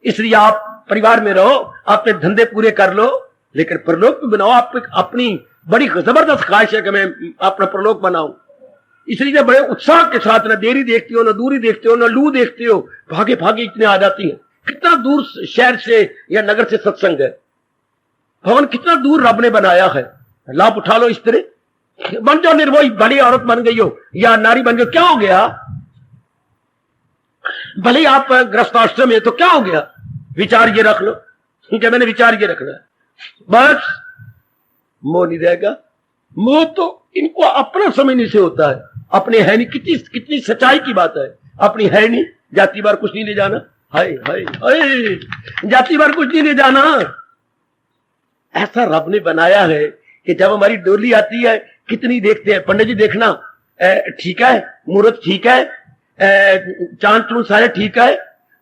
इसलिए आप परिवार में रहो, अपने धंधे पूरे कर लो, लेकिन परलोक भी बनाओ। आप अपनी बड़ी जबरदस्त ख्वाहिश है कि मैं अपना परलोक बनाऊं, इसलिए बड़े उत्साह के साथ ना देरी देखते हो, ना दूरी देखते हो, ना लू देखते हो, भागे भागे इतने आ जाती है। कितना दूर शहर से या नगर से सत्संग है, भवन कितना दूर रब ने बनाया है, लाभ उठा लो। इस तरह बन जाओ निर्मोही, बड़ी औरत बन गई हो या नारी बन गई, क्या हो गया, भले आप गृहस्थाश्रम है तो क्या हो गया, विचार ये रख लो कि मैंने विचार ये रखना है, बस मोह नहीं रहेगा। मोह तो इनको अपना समझने से होता है, अपने है नहीं। कितनी कितनी सच्चाई की बात है, अपनी है नहीं, जाति बार कुछ नहीं ले जाना, हाय हाय हाय, जाति बार कुछ नहीं ले जाना। ऐसा रब ने बनाया है कि जब हमारी डोली आती है कितनी देखते हैं, पंडित जी देखना ठीक है, मुहूर्त ठीक है, चांद चूंद सारे ठीक है,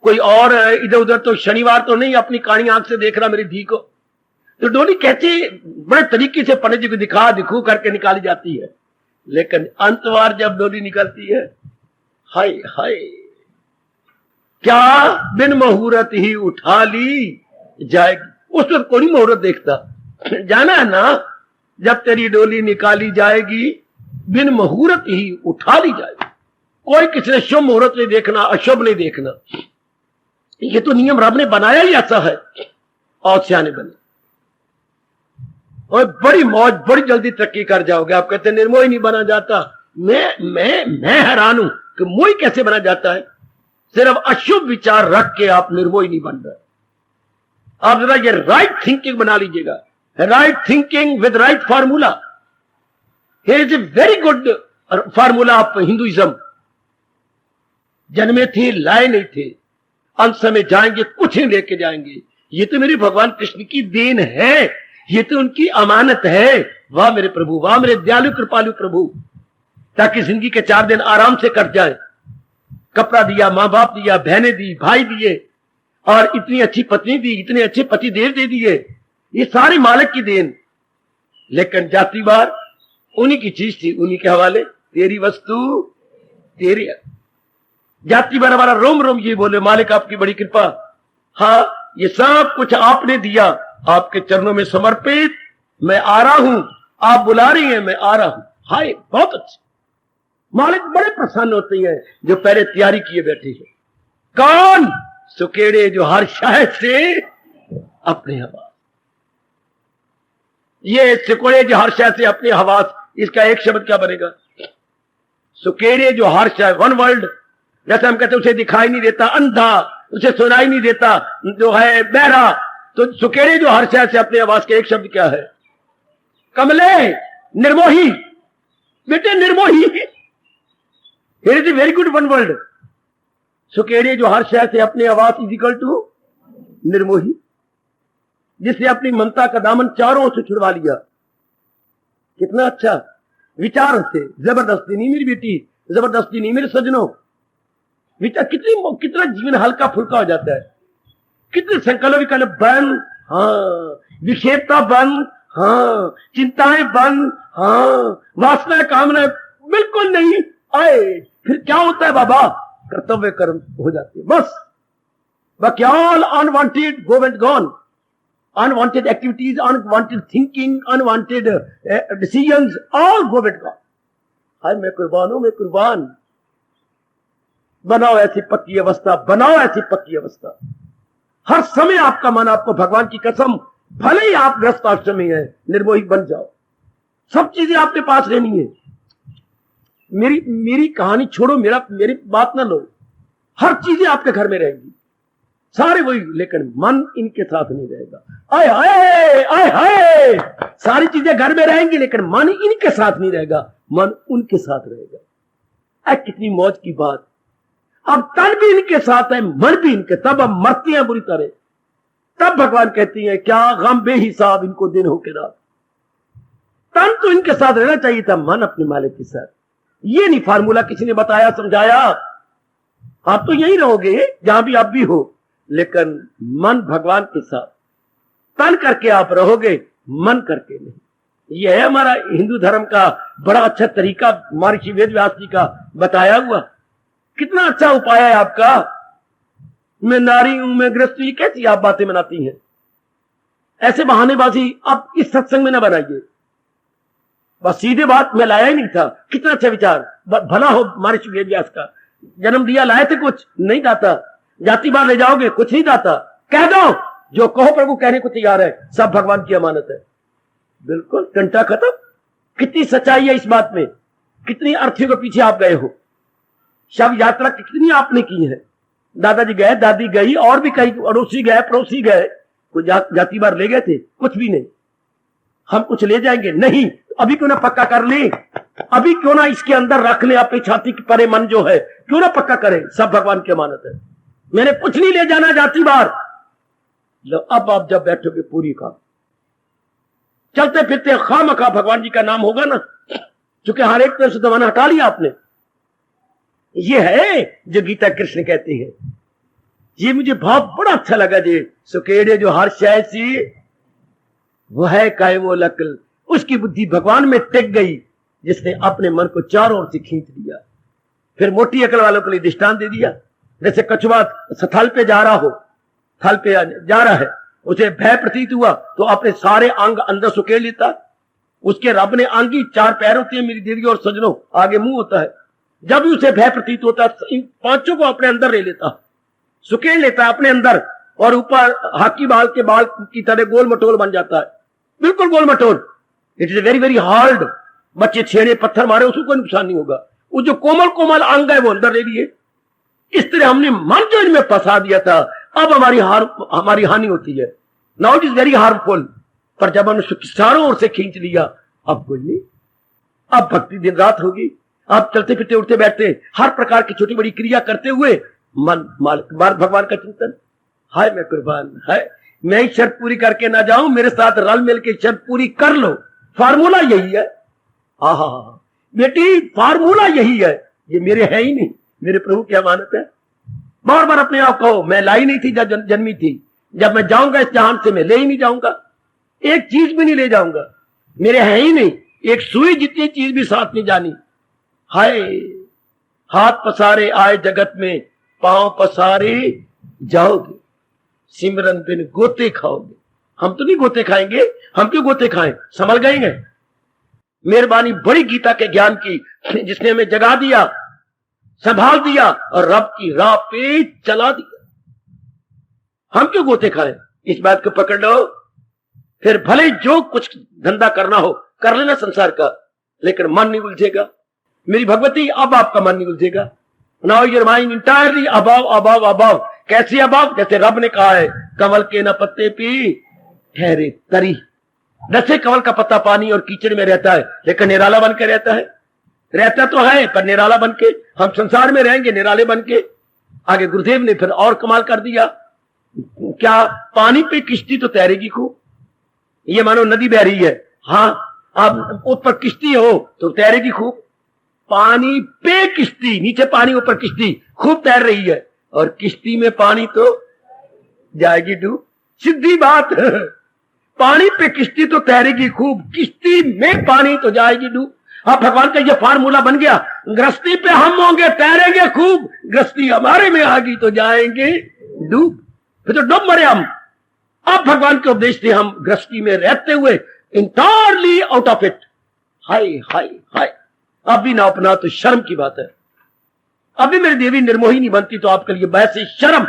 कोई और इधर उधर तो शनिवार तो नहीं, अपनी कानी आंख से देख रहा मेरी धी को। तो डोली कैसे बड़े तरीके से पंडित जी को दिखू करके निकाली जाती है, लेकिन अंतवार जब डोली निकलती है, हाय हाय, क्या बिन मुहूर्त ही उठा ली जाएगी। उस पर कोई मुहूर्त देखता, जाना है ना, जब तेरी डोली निकाली जाएगी बिन मुहूर्त ही उठा ली जाएगी। कोई किसी ने शुभ मुहूर्त नहीं देखना, अशुभ नहीं देखना, ये तो नियम रब ने बनाया ही ऐसा है। और सियाने बने और बड़ी मौज, बड़ी जल्दी तरक्की कर जाओगे। आप कहते हैं निर्मोही नहीं बना जाता, मैं हैरान हूं कि मोही कैसे बना जाता है। सिर्फ अशुभ विचार रख के आप निर्मोही नहीं बन रहे। आप जरा ये राइट थिंकिंग बना लीजिएगा, right thinking with right formula. Here is a very good formula of Hinduism. जन्मे थे लाए नहीं थे, अंत समय जाएंगे कुछ नहीं लेके जाएंगे। ये तो मेरे भगवान कृष्ण की देन है, ये तो उनकी अमानत है। वाह मेरे प्रभु, वाह मेरे दयालु कृपालु प्रभु, ताकि जिंदगी के 4 दिन आराम से कट जाए। कपड़ा दिया, मां बाप दिया, बहनें दी, भाई दिए, और इतनी अच्छी पत्नी दी, इतने अच्छे पति देव दे दिए, ये सारी मालिक की देन। लेकिन जातिवार उन्हीं की चीज थी, उन्हीं के हवाले, तेरी वस्तु तेरी। जातिवार हमारा रोम रोम ये बोले, मालिक आपकी बड़ी कृपा, हाँ ये सब कुछ आपने दिया, आपके चरणों में समर्पित मैं आ रहा हूं, आप बुला रही हैं, मैं आ रहा हूं। हाय बहुत अच्छे, मालिक बड़े प्रसन्न होते हैं जो पहले तैयारी किए बैठे हैं। कौन? सुकेड़े जो हर शायद से अपने हवास। ये सुकेड़े जो हर शायद से अपने हवास, इसका एक शब्द क्या बनेगा? सुकेड़े जो हर शायद, वन वर्ल्ड। जैसे हम कहते हैं उसे दिखाई नहीं देता, अंधा, उसे सुनाई नहीं देता, जो है बहरा, तो सुकेड़े जो हर शायद से अपने आवाज के एक शब्द क्या है? कमले, निर्मोही, बेटे निर्मोही। Here is a very good one world. सुकेड़े जो हर शहर से अपने आवाज इज इक्वल टू निर्मोही, जिसने अपनी ममता का दामन चारों से छुड़वा लिया। कितना अच्छा विचार से, जबरदस्ती नहीं मेरी बेटी, जबरदस्ती नहीं मेरे सजनों, विचार कितना जीवन हल्का फुल्का हो जाता है। कितने संकल्प विकल्प बंद, हाँ, विक्षेपता बंद, हाँ, चिंताएं बंद, हाँ, वासना कामना बिल्कुल नहीं आए। फिर क्या होता है बाबा? कर्तव्य कर्म हो जाते हैं बस। बाकी all unwanted go and gone, unwanted activities, unwanted thinking, unwanted decisions, all go and gone. हाय मैं कुर्बान हूं, मैं कुर्बान। बनाओ ऐसी पक्की अवस्था, बनाओ ऐसी पक्की अवस्था। हर समय आपका मन, आपको भगवान की कसम, भले ही आप ग्रस्त आश्रम में है, निर्मोही बन जाओ। सब चीजें आपके पास रहनी है। मेरी कहानी छोड़ो, मेरी बात ना लो। हर चीजें आपके घर में रहेंगी, सारे वही, लेकिन मन इनके साथ नहीं रहेगा। आए हाय आए हाय, सारी चीजें घर में रहेंगी लेकिन मन इनके साथ नहीं रहेगा, मन उनके साथ रहेगा। कितनी मौज की बात। अब तन भी इनके साथ है, मन भी इनके, तब अब मरती हैं बुरी तरह। तब भगवान कहती हैं क्या गम बेहिसाब इनको दिन हो के रात। तन तो इनके साथ रहना चाहिए था, मन अपने मालिक के साथ। ये नहीं फार्मूला किसी ने बताया समझाया। आप तो यही रहोगे जहां भी आप भी हो, लेकिन मन भगवान के साथ, तन करके आप रहोगे, मन करके नहीं। यह है हमारा हिंदू धर्म का बड़ा अच्छा तरीका, महर्षि वेदव्यास जी का बताया हुआ। कितना अच्छा उपाय है आपका। मैं नारी हूं, मैं गृहस्थ, ये कैसी आप बातें बनाती हैं? ऐसे बहानेबाजी आप इस सत्संग में ना बनाइए। बस सीधे बात मैं लाया ही नहीं था। कितना अच्छा विचार, भला हो महर्षि वेदव्यास का। जन्म दिया लाए थे, कुछ नहीं दाता। जाति बार ले जाओगे, कुछ नहीं दाता। कह दो जो कहो प्रभु कहने को तैयार है, सब भगवान की अमानत है। बिल्कुल घंटा खत्म। कितनी सच्चाई है इस बात में, कितनी अर्थियों के पीछे आप गए हो। शव यात्रा कितनी आपने की है। दादाजी गए, दादी गई, और भी कई अड़ोसी गए, पड़ोसी गए, कोई जाति बार ले गए थे? कुछ भी नहीं। हम कुछ ले जाएंगे नहीं, अभी क्यों ना पक्का कर ले, अभी क्यों ना इसके अंदर रख ले अपनी छाती के परे मन जो है, क्यों ना पक्का करें, सब भगवान की अमानत है। मैंने कुछ नहीं ले जाना जाति बार। लो अब आप जब बैठोगे पूरी काम, चलते फिरते खामखा भगवान जी का नाम होगा ना, क्योंकि हर एक तरफ से दबाना हटा लिया आपने। ये है जो गीता कृष्ण कहते हैं। ये मुझे बहुत बड़ा अच्छा लगा जी। सुकेड़े जो हर शय सी वो है काय वो लकल, उसकी बुद्धि भगवान में टिक गई, जिसने अपने मन को चारों ओर से खींच लिया। फिर मोटी अकल वालों के लिए दृष्टांत दे दिया। जैसे कछुआ थल पे जा रहा हो, थल पे जा रहा है, उसे भय प्रतीत हुआ तो अपने सारे अंग अंदर सुकेड़ लेता। उसके रब ने अंगी 4 पैर होते हैं मेरी देवी और सजनों, आगे मुंह होता है। जब भी उसे भय प्रतीत होता इन 5 को अपने अंदर ले लेता, सुकेड़ लेता अपने अंदर, और ऊपर हाकी बाल के बाल की तरह गोल मटोल बन जाता है, बिल्कुल गोल मटोल। It is very very hard. बच्चे छेड़े पत्थर मारे उसको कोई नुकसान नहीं होगा। वो जो कोमल कोमल अंग है वो अंदर ले लिए। इस तरह हमने मन जो इनमें फंसा दिया था, अब हमारी हानि होती है। Now it is very harmful. पर जब हमने चारों ओर से खींच लिया, अब कोई नहीं। अब भक्ति दिन रात होगी। आप चलते फिरते उठते बैठते हर प्रकार की छोटी बड़ी क्रिया करते हुए मन मालिक भगवान का चिंतन। हाय मैं कुर्बान, हाय मैं शर्त पूरी करके ना जाऊं, मेरे साथ रल मिल के शर्त पूरी कर लो। फार्मूला यही है। आहा बेटी, फार्मूला यही है। ये मेरे है ही नहीं, मेरे प्रभु की अमानत है। बार बार अपने आप कहो, मैं लाई नहीं थी जब जन्मी थी, जब मैं जाऊंगा इस जहान से मैं ले ही नहीं जाऊंगा, एक चीज भी नहीं ले जाऊंगा, मेरे है ही नहीं। एक सुई जितनी चीज भी साथ नहीं जानी। हाय हाथ पसारे आए जगत में, पांव पसारे जाओगे, सिमरन बिन गोते खाओगे। हम तो नहीं गोते खाएंगे, हम क्यों गोते खाएं, संभल गएंगे। मेहरबानी बड़ी गीता के ज्ञान की, जिसने हमें जगा दिया, संभाल दिया और रब की राह पे चला दिया। हम क्यों गोते खाएं, इस बात को पकड़ लो। फिर भले जो कुछ धंधा करना हो कर लेना संसार का, लेकिन मन नहीं उलझेगा। मेरी भगवती, अब आपका मन नहीं उलझेगा। Now your mind entirely above above above. कैसे अबाव? जैसे रब ने कहा है, कमल के न पत्ते पी ठहरे तरी। जैसे कमल का पत्ता पानी और कीचड़ में रहता है, लेकिन निराला बन के रहता है। रहता तो है पर निराला बन के। हम संसार में रहेंगे निराले बन के। आगे गुरुदेव ने फिर और कमाल कर दिया। क्या पानी पे किश्ती तो तैरेगी खूब। ये मानो नदी बह रही है, हाँ आप ऊपर किश्ती हो तो तैरेगी खूब। पानी पे किश्ती, नीचे पानी ऊपर किश्ती खूब तैर रही है, और किश्ती में पानी तो जाएगी डूब। सीधी बात। पानी पे किश्ती तो तैरेगी खूब, किश्ती में पानी तो जाएगी डूब। हाँ, भगवान का ये फार्मूला बन गया। गृहस्थी पे हम होंगे तैरेंगे खूब, गृहस्थी हमारे में आ गई तो जाएंगे डूब। फिर तो डूब मरे हम। अब भगवान के उपदेश से हम गृहस्थी में रहते हुए इंटायरली आउट ऑफ इट। हाय हाय हाय, अब भी ना अपना तो शर्म की बात है। अभी मेरी देवी निर्मोही नहीं बनती तो आपके लिए बहस शर्म।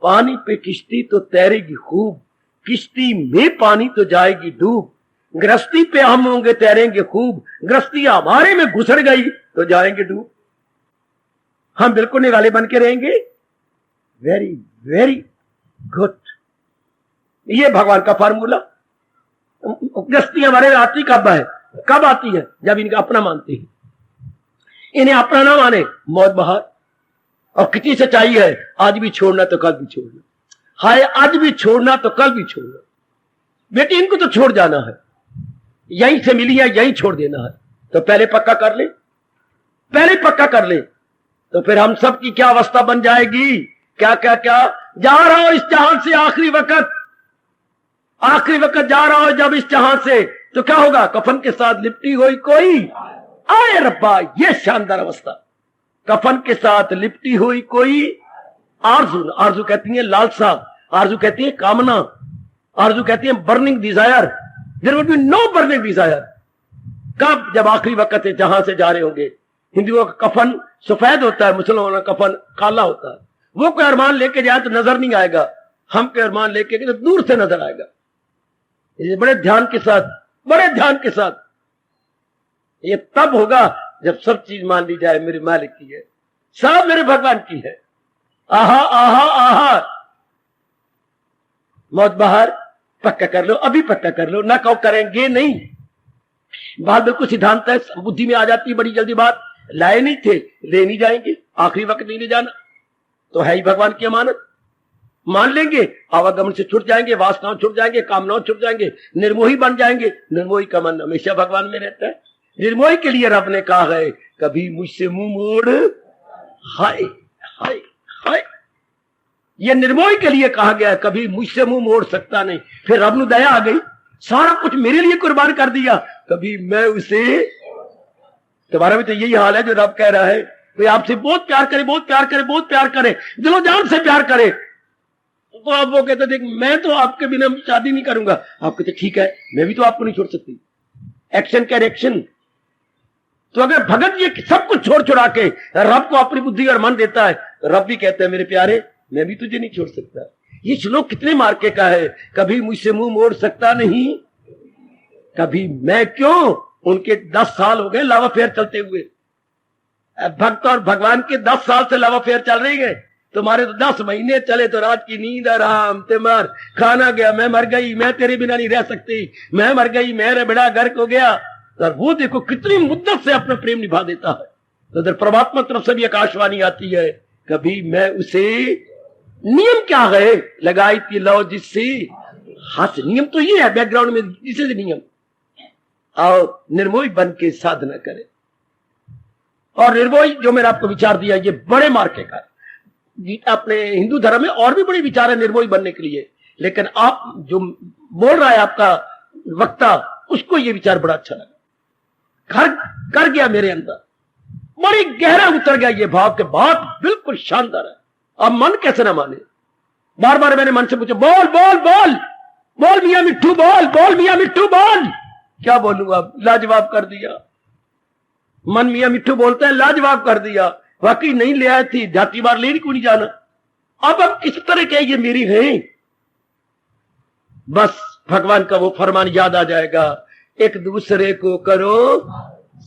पानी पे किश्ती तो तैरेगी खूब, किश्ती में पानी तो जाएगी डूब। गृहस्थी पे हम होंगे तैरेंगे खूब, गृहस्थी हमारे में घुसड़ गई तो जाएंगे डूब। हम बिल्कुल निराले बन के रहेंगे। Very very good. ये भगवान का फार्मूला। गृहस्थी हमारे आती कब है? कब आती है? जब इनका अपना मानते हैं। इन्हें अपना ना माने, मौत बहार। और कितनी सच्चाई है, आज भी छोड़ना तो कल भी छोड़ना। हाय, आज भी छोड़ना तो कल भी छोड़ना। बेटी, इनको तो छोड़ जाना है। यहीं से मिली है, यहीं छोड़ देना है। तो पहले पक्का कर ले, पहले पक्का कर ले, तो फिर हम सब की क्या अवस्था बन जाएगी। क्या क्या क्या, जा रहा हो इस जहां से आखिरी वक्त, आखिरी वक्त जा रहा हो जब इस जहां से, तो क्या होगा, कफन के साथ लिपटी हुई कोई आए रब्बा। ये शानदार अवस्था, कफन के साथ लिपटी हुई कोई आरजू, आरजू कहती है लालसा, आरजू कहती है कामना, आरजू कहती है burning desire. There will be no burning desire. कब, जब आखिरी वक्त है जहां से जा रहे होंगे। हिंदुओं का कफन सफेद होता है, मुसलमानों का कफन काला होता है। वो कोई अरमान लेके जाए तो नजर नहीं आएगा, हम कोई अरमान लेके तो दूर से नजर आएगा। ये बड़े ध्यान के साथ, बड़े ध्यान के साथ, ये तब होगा जब सब चीज मान ली जाए मेरे मालिक की है, सब मेरे भगवान की है। आहा आहा आहा, मौत बाहर, पक्का कर लो, अभी पक्का कर लो, ना कहो करेंगे नहीं। बात बिल्कुल सिद्धांत है, बुद्धि में आ जाती है बड़ी जल्दी बात। लाए नहीं थे, ले नहीं जाएंगे, आखिरी वक्त नहीं ले जाना, तो है ही भगवान की अमानत। मान लेंगे, आवागमन से छुट जाएंगे, वासनाओं छुट जाएंगे, कामनाओं छुट जाएंगे, निर्मोही बन जाएंगे। निर्मोही का मन हमेशा भगवान में रहता है। निर्मोही के लिए रब ने कहा है, कभी मुझसे मुंह मोड़, हाय हाय हाय। ये निर्मोही के लिए कहा गया है, कभी मुझसे मुंह मोड़ सकता नहीं। फिर रब ने दया आ गई, सारा कुछ मेरे लिए कुर्बान कर दिया, कभी मैं उसे। तुम्हारा भी तो यही हाल है जो रब कह रहा है, कोई आपसे बहुत प्यार करे, बहुत प्यार करे, बहुत प्यार करे, दिलो जान से प्यार करे, तो आप वो कहते देख मैं तो आपके बिना शादी नहीं करूंगा। आप कहते ठीक है, मैं भी तो आपको नहीं छोड़ सकती। एक्शन का रिएक्शन। तो अगर भगत ये सब कुछ छोड़ छुड़ा के रब को अपनी बुद्धि और मन देता है, तो रब भी कहते हैं मेरे प्यारे मैं भी तुझे नहीं छोड़ सकता। ये श्लोक कितने मार्के का है, कभी मुझसे मुंह मोड़ सकता नहीं, कभी मैं क्यों। उनके 10 साल हो गए लव अफेयर चलते हुए, भक्त और भगवान के 10 साल से लव अफेयर चल रही है। तुम्हारे तो 10 महीने चले तो रात की नींद आराम तिमार, खाना गया, मैं मर गई, मैं तेरे बिना नहीं रह सकती, मैं मर गई, मेरा बेड़ा गर्क हो गया। और वो देखो कितनी मुद्दत से अपना प्रेम निभा देता है। तो उधर परमात्मा तरफ से भी आकाशवाणी आती है, कभी मैं उसे, नियम क्या है लगाई थी लो जिससे हाथ। नियम तो ये है बैकग्राउंड में, जिसे नियम आओ निर्मोही बन के साधना करे। और निर्मोही जो मैंने आपको विचार दिया ये बड़े मार्के का, अपने हिंदू धर्म में और भी बड़े विचार है निर्मोही बनने के लिए, लेकिन आप जो बोल रहा है आपका वक्ता, उसको ये विचार बड़ा अच्छा लगा, घर कर गया मेरे अंदर, बड़ी गहरा उतर गया ये भाव के। बात बिल्कुल शानदार है। अब मन कैसे ना माने। बार बार मैंने मन से पूछा, बोल बोल बोल बोल मियां मिट्ठू, बोल बोल मियां मिट्ठू बोल। क्या बोलूंगा, लाजवाब कर दिया। मन मियां मिट्ठू बोलता है, लाजवाब कर दिया। वाकई नहीं ले आई थी, जाती बार लेनी क्यों नहीं जाना। अब किस तरह के ये मेरी है। बस भगवान का वो फरमान याद आ जाएगा, एक दूसरे को करो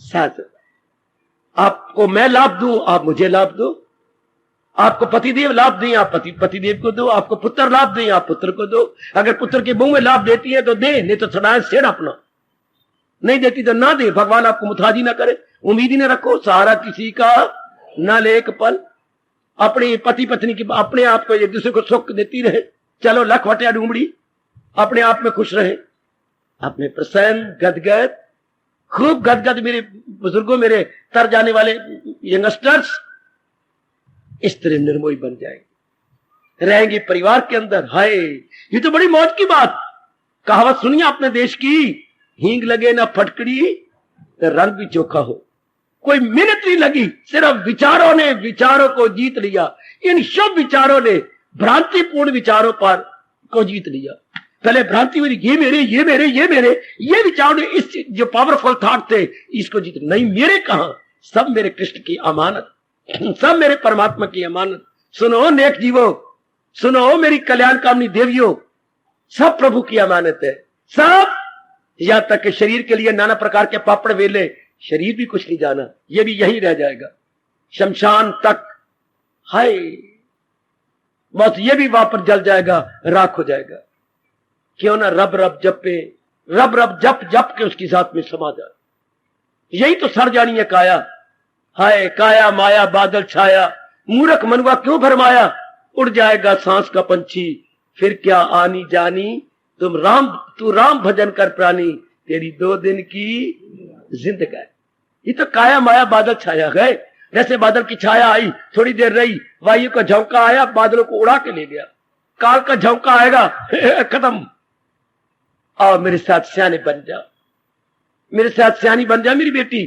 साथ। आपको मैं लाभ दूं, आप मुझे लाभ दो। आपको पतिदेव लाभ दें, आप पतिदेव को दो। आपको पुत्र लाभ दें, आप पुत्र को दो। अगर पुत्र के मुंह में लाभ देती है तो दे, नहीं तो छड़ाए सेड़ अपना। नहीं देती तो ना दे। भगवान आपको मुताजी ना करे, उम्मीद ही ना रखो, सहारा किसी का ना ले एक पल। अपने पति पत्नी की अपने आप को एक दूसरे को सुख देती रहे। चलो लख वटिया डूमड़ी, अपने आप में खुश रहे, अपने प्रसन्न गदगद, खूब गदगद। मेरे बुजुर्गों, मेरे तर जाने वाले यंगस्टर्स इस तरह निर्मोही बन जाएंगे, रहेंगे परिवार के अंदर। हाय, ये तो बड़ी मौज की बात। कहावत सुनिए अपने देश की, हींग लगे ना फटकड़ी तो रंग भी चोखा हो। कोई मेहनत नहीं लगी, सिर्फ विचारों ने विचारों को जीत लिया। इन शुभ विचारों ने भ्रांतिपूर्ण विचारों पर को जीत लिया। पहले भ्रांति हुई, ये मेरे ये मेरे ये मेरे, ये विचारों ने इस जो पावरफुल थॉट थे इसको जीत। नहीं, मेरे कहां, सब मेरे कृष्ण की अमानत, सब मेरे परमात्मा की अमानत। सुनो नेक जीवो, सुनो मेरी कल्याण कामनी देवियों, सब प्रभु की अमानत है। सब, यहां तक कि शरीर के लिए नाना प्रकार के पापड़ वेले, शरीर भी कुछ नहीं जाना, ये भी यही रह जाएगा शमशान तक। हाय, बस ये भी वापस जल जाएगा, राख हो जाएगा। क्यों ना रब रब जप पे, रब रब जप जप के उसकी जात में समा जाए। यही तो सड़ जानी है काया। हाय काया माया बादल छाया, मूर्ख मनुआ क्यों भरमाया। उड़ जाएगा सांस का पंछी, फिर क्या आनी जानी। तू राम भजन कर प्राणी, तेरी 2 दिन की जिंदगी। ये तो काया माया बादल छाया गए। जैसे बादल की छाया आई, थोड़ी देर रही, वायु का झोंका आया, बादलों को उड़ा के ले गया। काल का झोंका आएगा, खत्म। और मेरे साथ सियाने बन जा, मेरे साथ सियानी बन जा मेरी बेटी।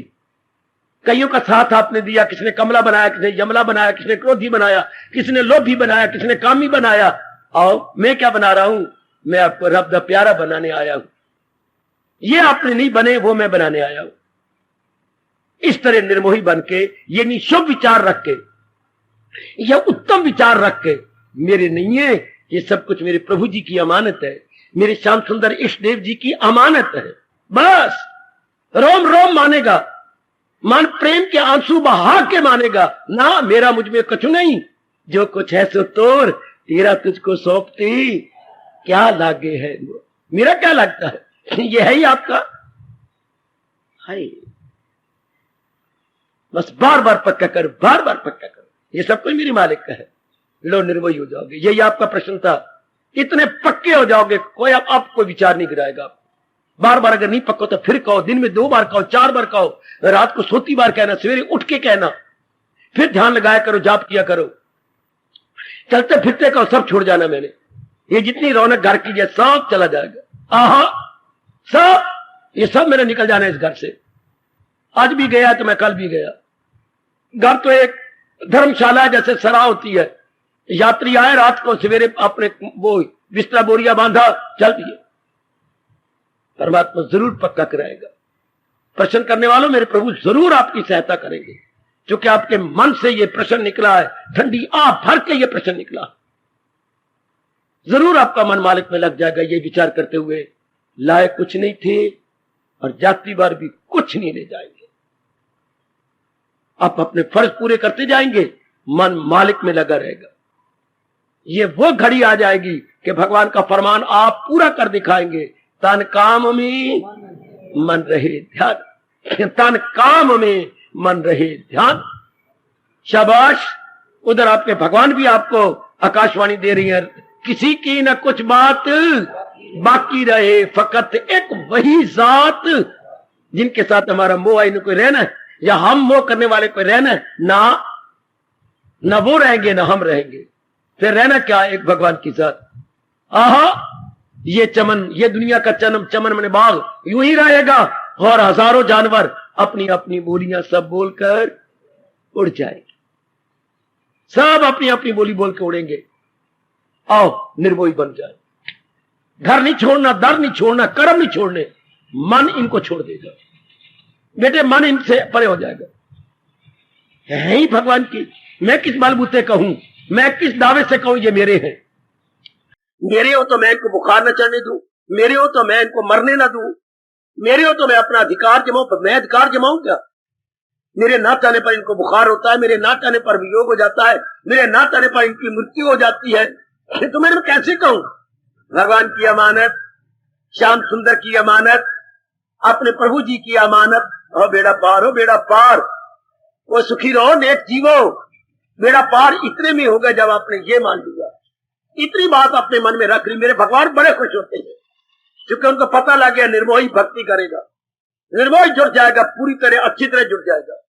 कईयों का साथ आपने दिया, किसने कमला बनाया, किसने यमला बनाया, किसने क्रोधी बनाया, किसने लोभी बनाया, किसने कामी बनाया। और मैं क्या बना रहा हूं? मैं आपको रब दा प्यारा बनाने आया हूं। ये आपने नहीं बने, वो मैं बनाने आया हूं। इस तरह निर्मोही बन के, ये नहीं शुभ विचार रख के, यह उत्तम विचार रख के, मेरे नहीं है, ये सब कुछ मेरे प्रभु जी की अमानत है, मेरे श्याम सुंदर इष्ट देव जी की अमानत है। बस रोम रोम मानेगा, मन प्रेम के आंसू बहा के मानेगा ना। मेरा मुझ में कुछ नहीं, जो कुछ है सो तोर, तेरा तुझको सौंपती क्या लागे है। मेरा क्या लगता है, ये है ही आपका। हाय, बस बार बार पक्का करो, बार बार पक्का करो, ये सब कुछ मेरी मालिक का है। लो निर्भय हो जाओगे, यही आपका प्रश्न था। इतने पक्के हो जाओगे, कोई आप कोई विचार नहीं गिराएगा। बार बार अगर नहीं पक्को तो फिर कहो, दिन में 2 बार कहो, 4 बार कहो, रात को सोती बार कहना, सवेरे उठ के कहना, फिर ध्यान लगाया करो, जाप किया करो, चलते फिरते कहो सब छोड़ जाना। मैंने ये जितनी रौनक घर की है सब चला जाएगा। आहा, सब ये सब मेरा निकल जाना है इस घर से। आज भी गया तो मैं कल भी गया। घर तो एक धर्मशाला जैसे सराह होती है, यात्री आए रात को, सवेरे अपने वो बिस्तरा बोरिया बांधा, चल दिए। परमात्मा जरूर पक्का कराएगा। प्रश्न करने वालों, मेरे प्रभु जरूर आपकी सहायता करेंगे, क्योंकि आपके मन से ये प्रश्न निकला है, ठंडी आह भर के ये प्रश्न निकला। जरूर आपका मन मालिक में लग जाएगा। ये विचार करते हुए, लाए कुछ नहीं थे और जाती बार भी कुछ नहीं ले जाएंगे। आप अपने फर्ज पूरे करते जाएंगे, मन मालिक में लगा रहेगा। ये वो घड़ी आ जाएगी कि भगवान का फरमान आप पूरा कर दिखाएंगे। तन काम में मन रहे ध्यान, तन काम में मन रहे ध्यान। शाबाश, उधर आपके भगवान भी आपको आकाशवाणी दे रही है, किसी की न कुछ बात बाकी रहे, फकत एक वही जात जिनके साथ हमारा मोह है, कोई रहना है, या हम मोह करने वाले कोई रहना है ना वो रहेंगे ना हम रहेंगे। फिर रहना क्या? एक भगवान के साथ। आहा, ये चमन, ये दुनिया का चमन मैंने बाग यूं ही रहेगा, और हजारों जानवर अपनी अपनी बोलियां सब बोलकर उड़ जाएंगे, सब अपनी अपनी बोली बोल के उड़ेंगे। आओ निर्भय बन जाए। घर नहीं छोड़ना, दर नहीं छोड़ना, कर्म नहीं छोड़ने, मन इनको छोड़ देगा बेटे, मन इनसे परे हो जाएगा। है ही भगवान की। मैं किस बलबूते कहूं, मैं किस दावे से कहूं ये मेरे हैं। मेरे हो तो मैं इनको बुखार न चढ़ने दूं, मेरे हो तो मैं इनको मरने ना दूं, मेरे हो तो मैं अपना अधिकार जमाऊं। मैं अधिकार जमाऊं क्या? मेरे ना चाहने पर इनको बुखार होता है, मेरे ना चाहने पर वियोग हो जाता है, मेरे ना चाहने पर इनकी मृत्यु हो जाती है। तो मैं कैसे कहूं? भगवान की अमानत, श्याम सुंदर की अमानत, अपने प्रभु जी की अमानत। हो बेड़ा पार, हो बेड़ा पार, वो सुखी रहो, नेक जीवो। बेड़ा पार इतने में होगा जब आपने ये मान लिया, इतनी बात अपने मन में रख ली। मेरे भगवान बड़े खुश होते हैं, क्योंकि उनको पता लग गया निर्मोही भक्ति करेगा, निर्मोही जुड़ जाएगा, पूरी तरह अच्छी तरह जुड़ जाएगा।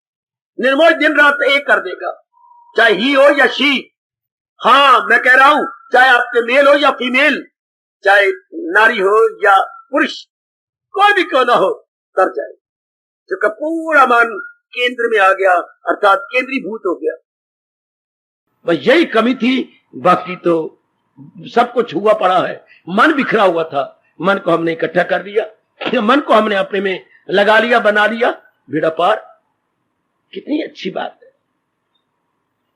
निर्मोही दिन रात एक कर देगा, चाहे ही हो या शी। हाँ, मैं कह रहा हूं, चाहे आपके मेल हो या फीमेल, चाहे नारी हो या पुरुष, कोई भी क्यों ना हो, कर जाए, क्योंकि पूरा मन केंद्र में आ गया, अर्थात केंद्रीभूत हो गया। बस यही कमी थी, बाकी तो सब कुछ हुआ पड़ा है। मन बिखरा हुआ था, मन को हमने इकट्ठा कर दिया, मन को हमने अपने में लगा लिया, बना लिया। बेड़ा पार, कितनी अच्छी बात है।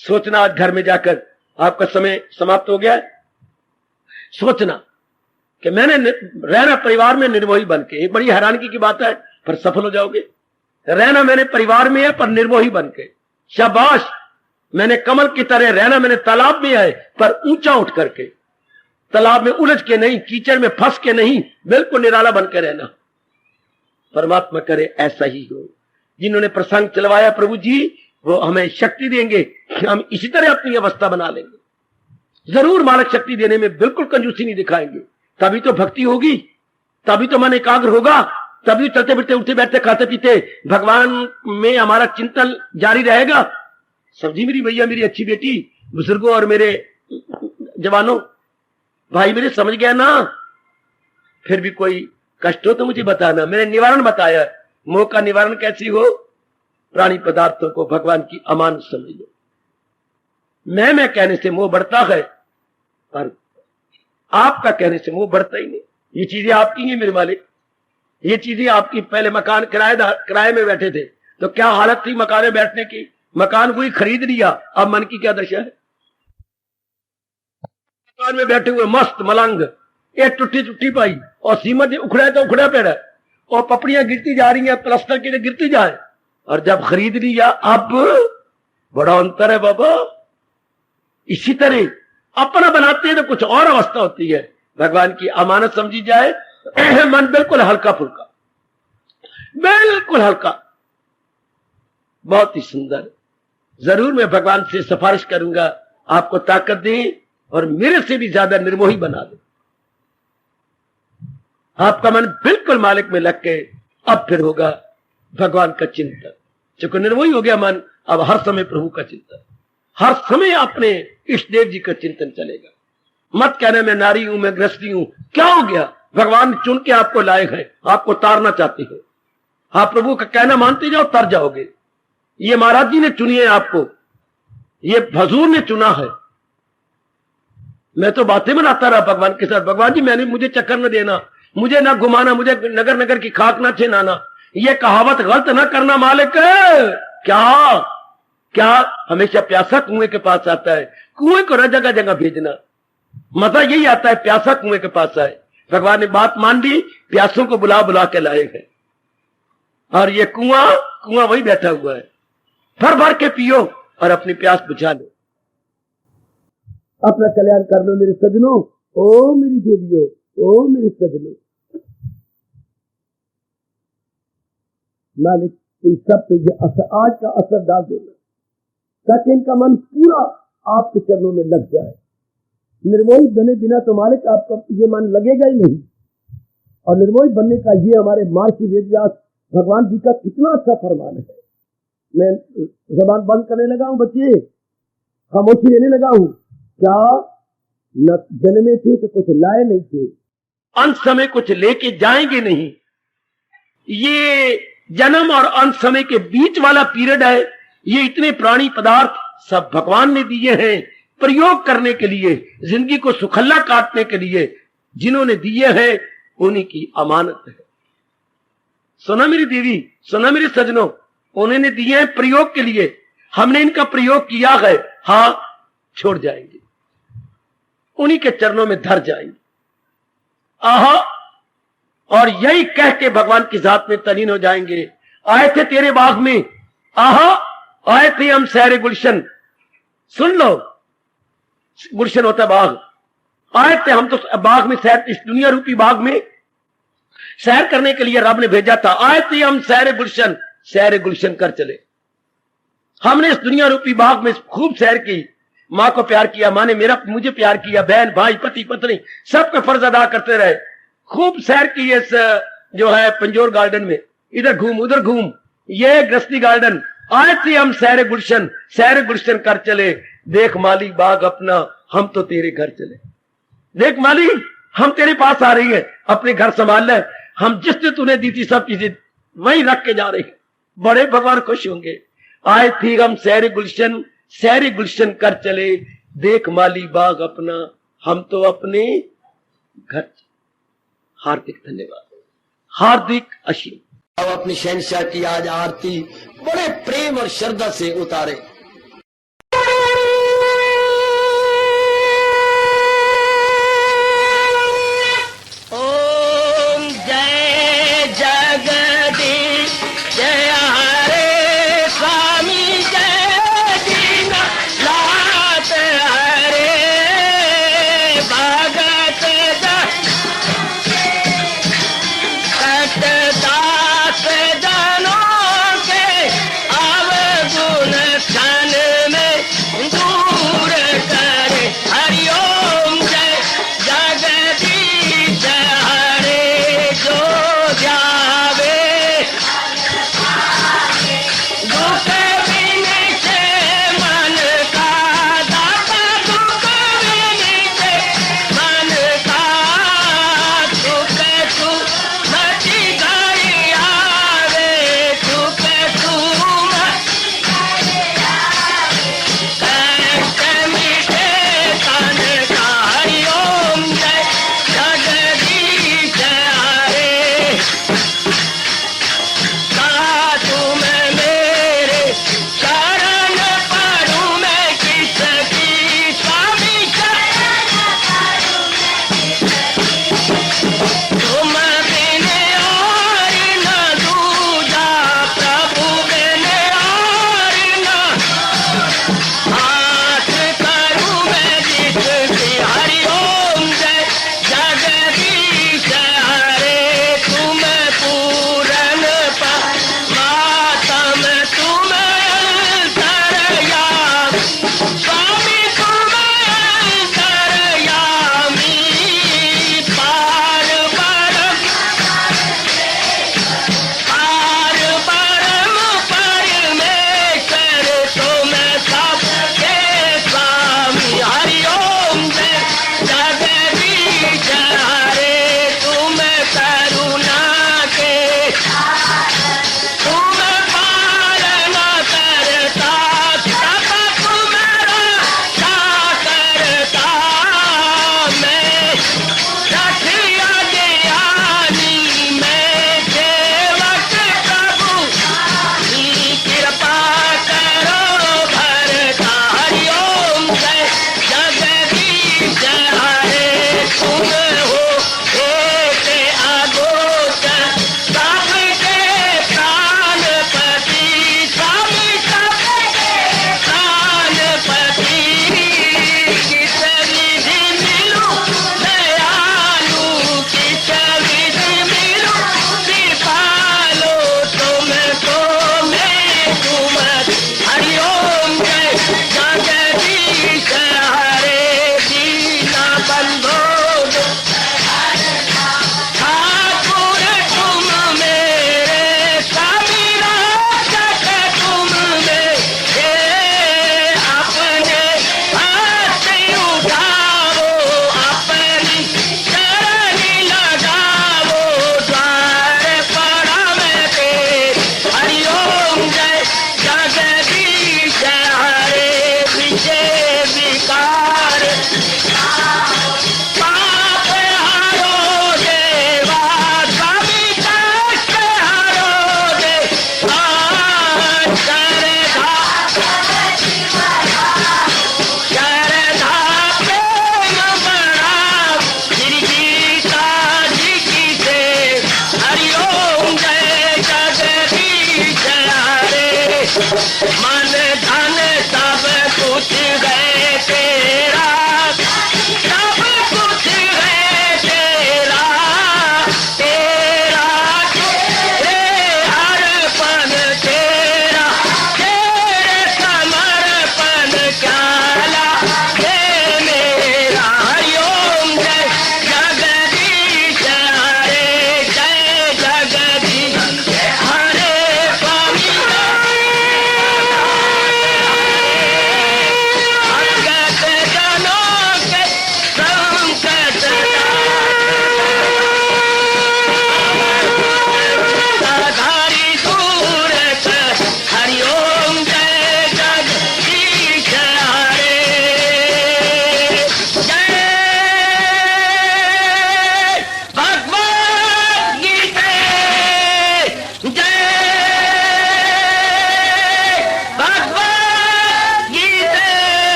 सोचना, आज घर में जाकर आपका समय समाप्त हो गया है, सोचना कि मैंने रहना परिवार में निर्मोही बन के। एक बड़ी हैरानगी की बात है, पर सफल हो जाओगे। रहना मैंने परिवार में है, पर निर्मोही बन के। शाबाश, मैंने कमल की तरह रहना, मैंने तालाब में है, पर ऊंचा उठ करके, तालाब में उलझ के नहीं, कीचड़ में फंस के नहीं, बिल्कुल निराला बन के रहना। परमात्मा करे ऐसा ही हो। जिन्होंने प्रसंग चलवाया प्रभु जी, वो हमें शक्ति देंगे, हम इसी तरह अपनी अवस्था बना लेंगे। जरूर मालिक शक्ति देने में बिल्कुल कंजूसी नहीं दिखाएंगे, तभी तो भक्ति होगी, तभी तो मन एकाग्र होगा, तभी चलते फिरते उठते बैठते खाते पीते भगवान में हमारा चिंतन जारी रहेगा। समझी मेरी भैया, मेरी अच्छी बेटी, बुजुर्गों और मेरे जवानों, भाई मेरे, समझ गया ना? फिर भी कोई कष्ट हो तो मुझे बताना। मैंने निवारण बताया। मोह का निवारण कैसी हो? प्राणी पदार्थों को भगवान की अमानत समझ लो। मैं कहने से मोह बढ़ता है, पर आपका कहने से मोह बढ़ता ही नहीं। ये चीजें आपकी हैं मेरे मालिक, ये चीजें आपकी। पहले मकान किराए में बैठे थे तो क्या हालत थी मकान में बैठने की? मकान कोई खरीद लिया, अब मन की क्या दशा है? मकान में बैठे हुए मस्त मलंग, एक टुट्टी पाई और सीमत उखड़ा तो उखड़ा पेड़ है और पपड़ियां गिरती जा रही हैं, प्लास्टर के लिए गिरती जाए। और जब खरीद लिया, अब बड़ा अंतर है बाबा। इसी तरह अपना बनाते हैं तो कुछ और अवस्था होती है। भगवान की अमानत समझी जाए, मन बिल्कुल हल्का फुल्का, बिल्कुल हल्का, बहुत ही सुंदर। जरूर मैं भगवान से सिफारिश करूंगा, आपको ताकत दे और मेरे से भी ज्यादा निर्मोही बना दे। आपका मन बिल्कुल मालिक में लग के अब फिर होगा भगवान का चिंतन। चूंकि निर्मोही हो गया मन, अब हर समय प्रभु का चिंतन, हर समय अपने इष्ट देव जी का चिंतन चलेगा। मत कहना मैं नारी हूं, मैं गृहस्थी हूं। क्या हो गया? भगवान चुन के आपको लाए हैं, आपको तारना चाहते हैं। आप प्रभु का कहना मानते जाओ, तर जाओगे। ये महाराज जी ने चुनी है आपको, ये हजूर ने चुना है। मैं तो बातें बनाता रहा भगवान के साथ, भगवान जी मैंने मुझे चक्कर न देना, मुझे ना घुमाना, मुझे नगर नगर की खाक ना छीनाना, ये कहावत गलत ना करना मालिक। क्या क्या हमेशा प्यासा कुएं के पास आता है, कुएं को जगह जगह भेजना। मजा यही आता है, प्यासा कुएं के पास आए। भगवान ने बात मान ली, प्यासों को बुला बुला के लाए हैं। और ये कुआं वही बैठा हुआ है। भर भर के पियो और अपनी प्यास बुझा लो, अपना कल्याण कर लो मेरे सजनों। ओ मेरी देवियों, ओ मेरे सजनों, मालिक इन सब पे ये असर, आज का असर डाल देना, ताकि इनका मन पूरा आपके चरणों में लग जाए। निर्मोही बने बिना तो मालिक आपका ये मन लगेगा ही नहीं। और निर्मोही बनने का ये हमारे महर्षि वेदव्यास भगवान जी का कितना अच्छा फरमान है। मैं जबान बंद करने लगा हूं बच्चे, खामोशी लेने लगा हूं। क्या न जन्मे थे तो कुछ लाए नहीं थे, अंत समय कुछ लेके जाएंगे नहीं। ये जन्म और अंत समय के बीच वाला पीरियड है। ये इतने प्राणी पदार्थ सब भगवान ने दिए हैं प्रयोग करने के लिए, जिंदगी को सुखल्ला काटने के लिए। जिन्होंने दिए हैं उन्हीं की अमानत है। सुना मेरी देवी, सुना मेरे सजनों, उन्होंने दिए हैं प्रयोग के लिए। हमने इनका प्रयोग किया है, हाँ छोड़ जाएंगे, उन्हीं के चरणों में धर जाएंगे। आहा, और यही कह के भगवान की जात में तलीन हो जाएंगे। आए थे तेरे बाग में, आहा आए थे हम सैरे गुलशन। सुन लो, गुलशन होता है बाग। आए थे हम तो बाग में, सैर, इस दुनिया रूपी बाग में सैर करने के लिए रब ने भेजा था। आए थे हम सैरे गुलशन, सैरे गुलशन कर चले। हमने इस दुनिया रूपी बाग में खूब सैर की, माँ को प्यार किया, माँ ने मुझे प्यार किया, बहन भाई पति पत्नी सबका फर्ज अदा करते रहे। खूब सैर की इस जो है पंजोर गार्डन में, इधर घूम उधर घूम, ये गृहस्थी गार्डन। आए थे हम सैरे गुलशन कर चले। देख माली बाग अपना, हम तो तेरे घर चले। देख माली, हम तेरे पास आ रही है, अपने घर संभाल ले। हम जिसने तूने दी थी सब चीजें वही रख के जा रही है। बड़े भगवान खुश होंगे। आए थे हम सैरे गुलशन कर चले। देख माली बाग अपना, हम तो अपने घर। हार्दिक धन्यवाद, हार्दिक आशीर्वाद। अब अपनी शहंशाह की आज आरती बड़े प्रेम और श्रद्धा से उतारे। ओम जय जगदीश जय हरे स्वामी जय दीना लात हरे भगत दास जनों के अवगुण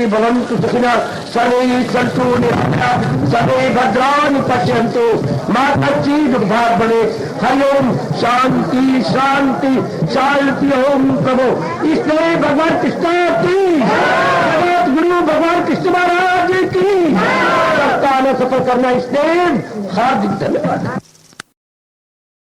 भवन्तु सुखिनः सर्वे सन्तु निरामयाः सर्वे भद्राणि पश्यन्तु मा कश्चित् दुर्भाग् भवेत्। हरि ओम शांति शांति शांति। ओम प्रभु इसलिए भगवान कृष्ण की जगत गुरु भगवान कृष्ण महाराज की सप्ताह सफल करना इसलिए हार्दिक धन्यवाद।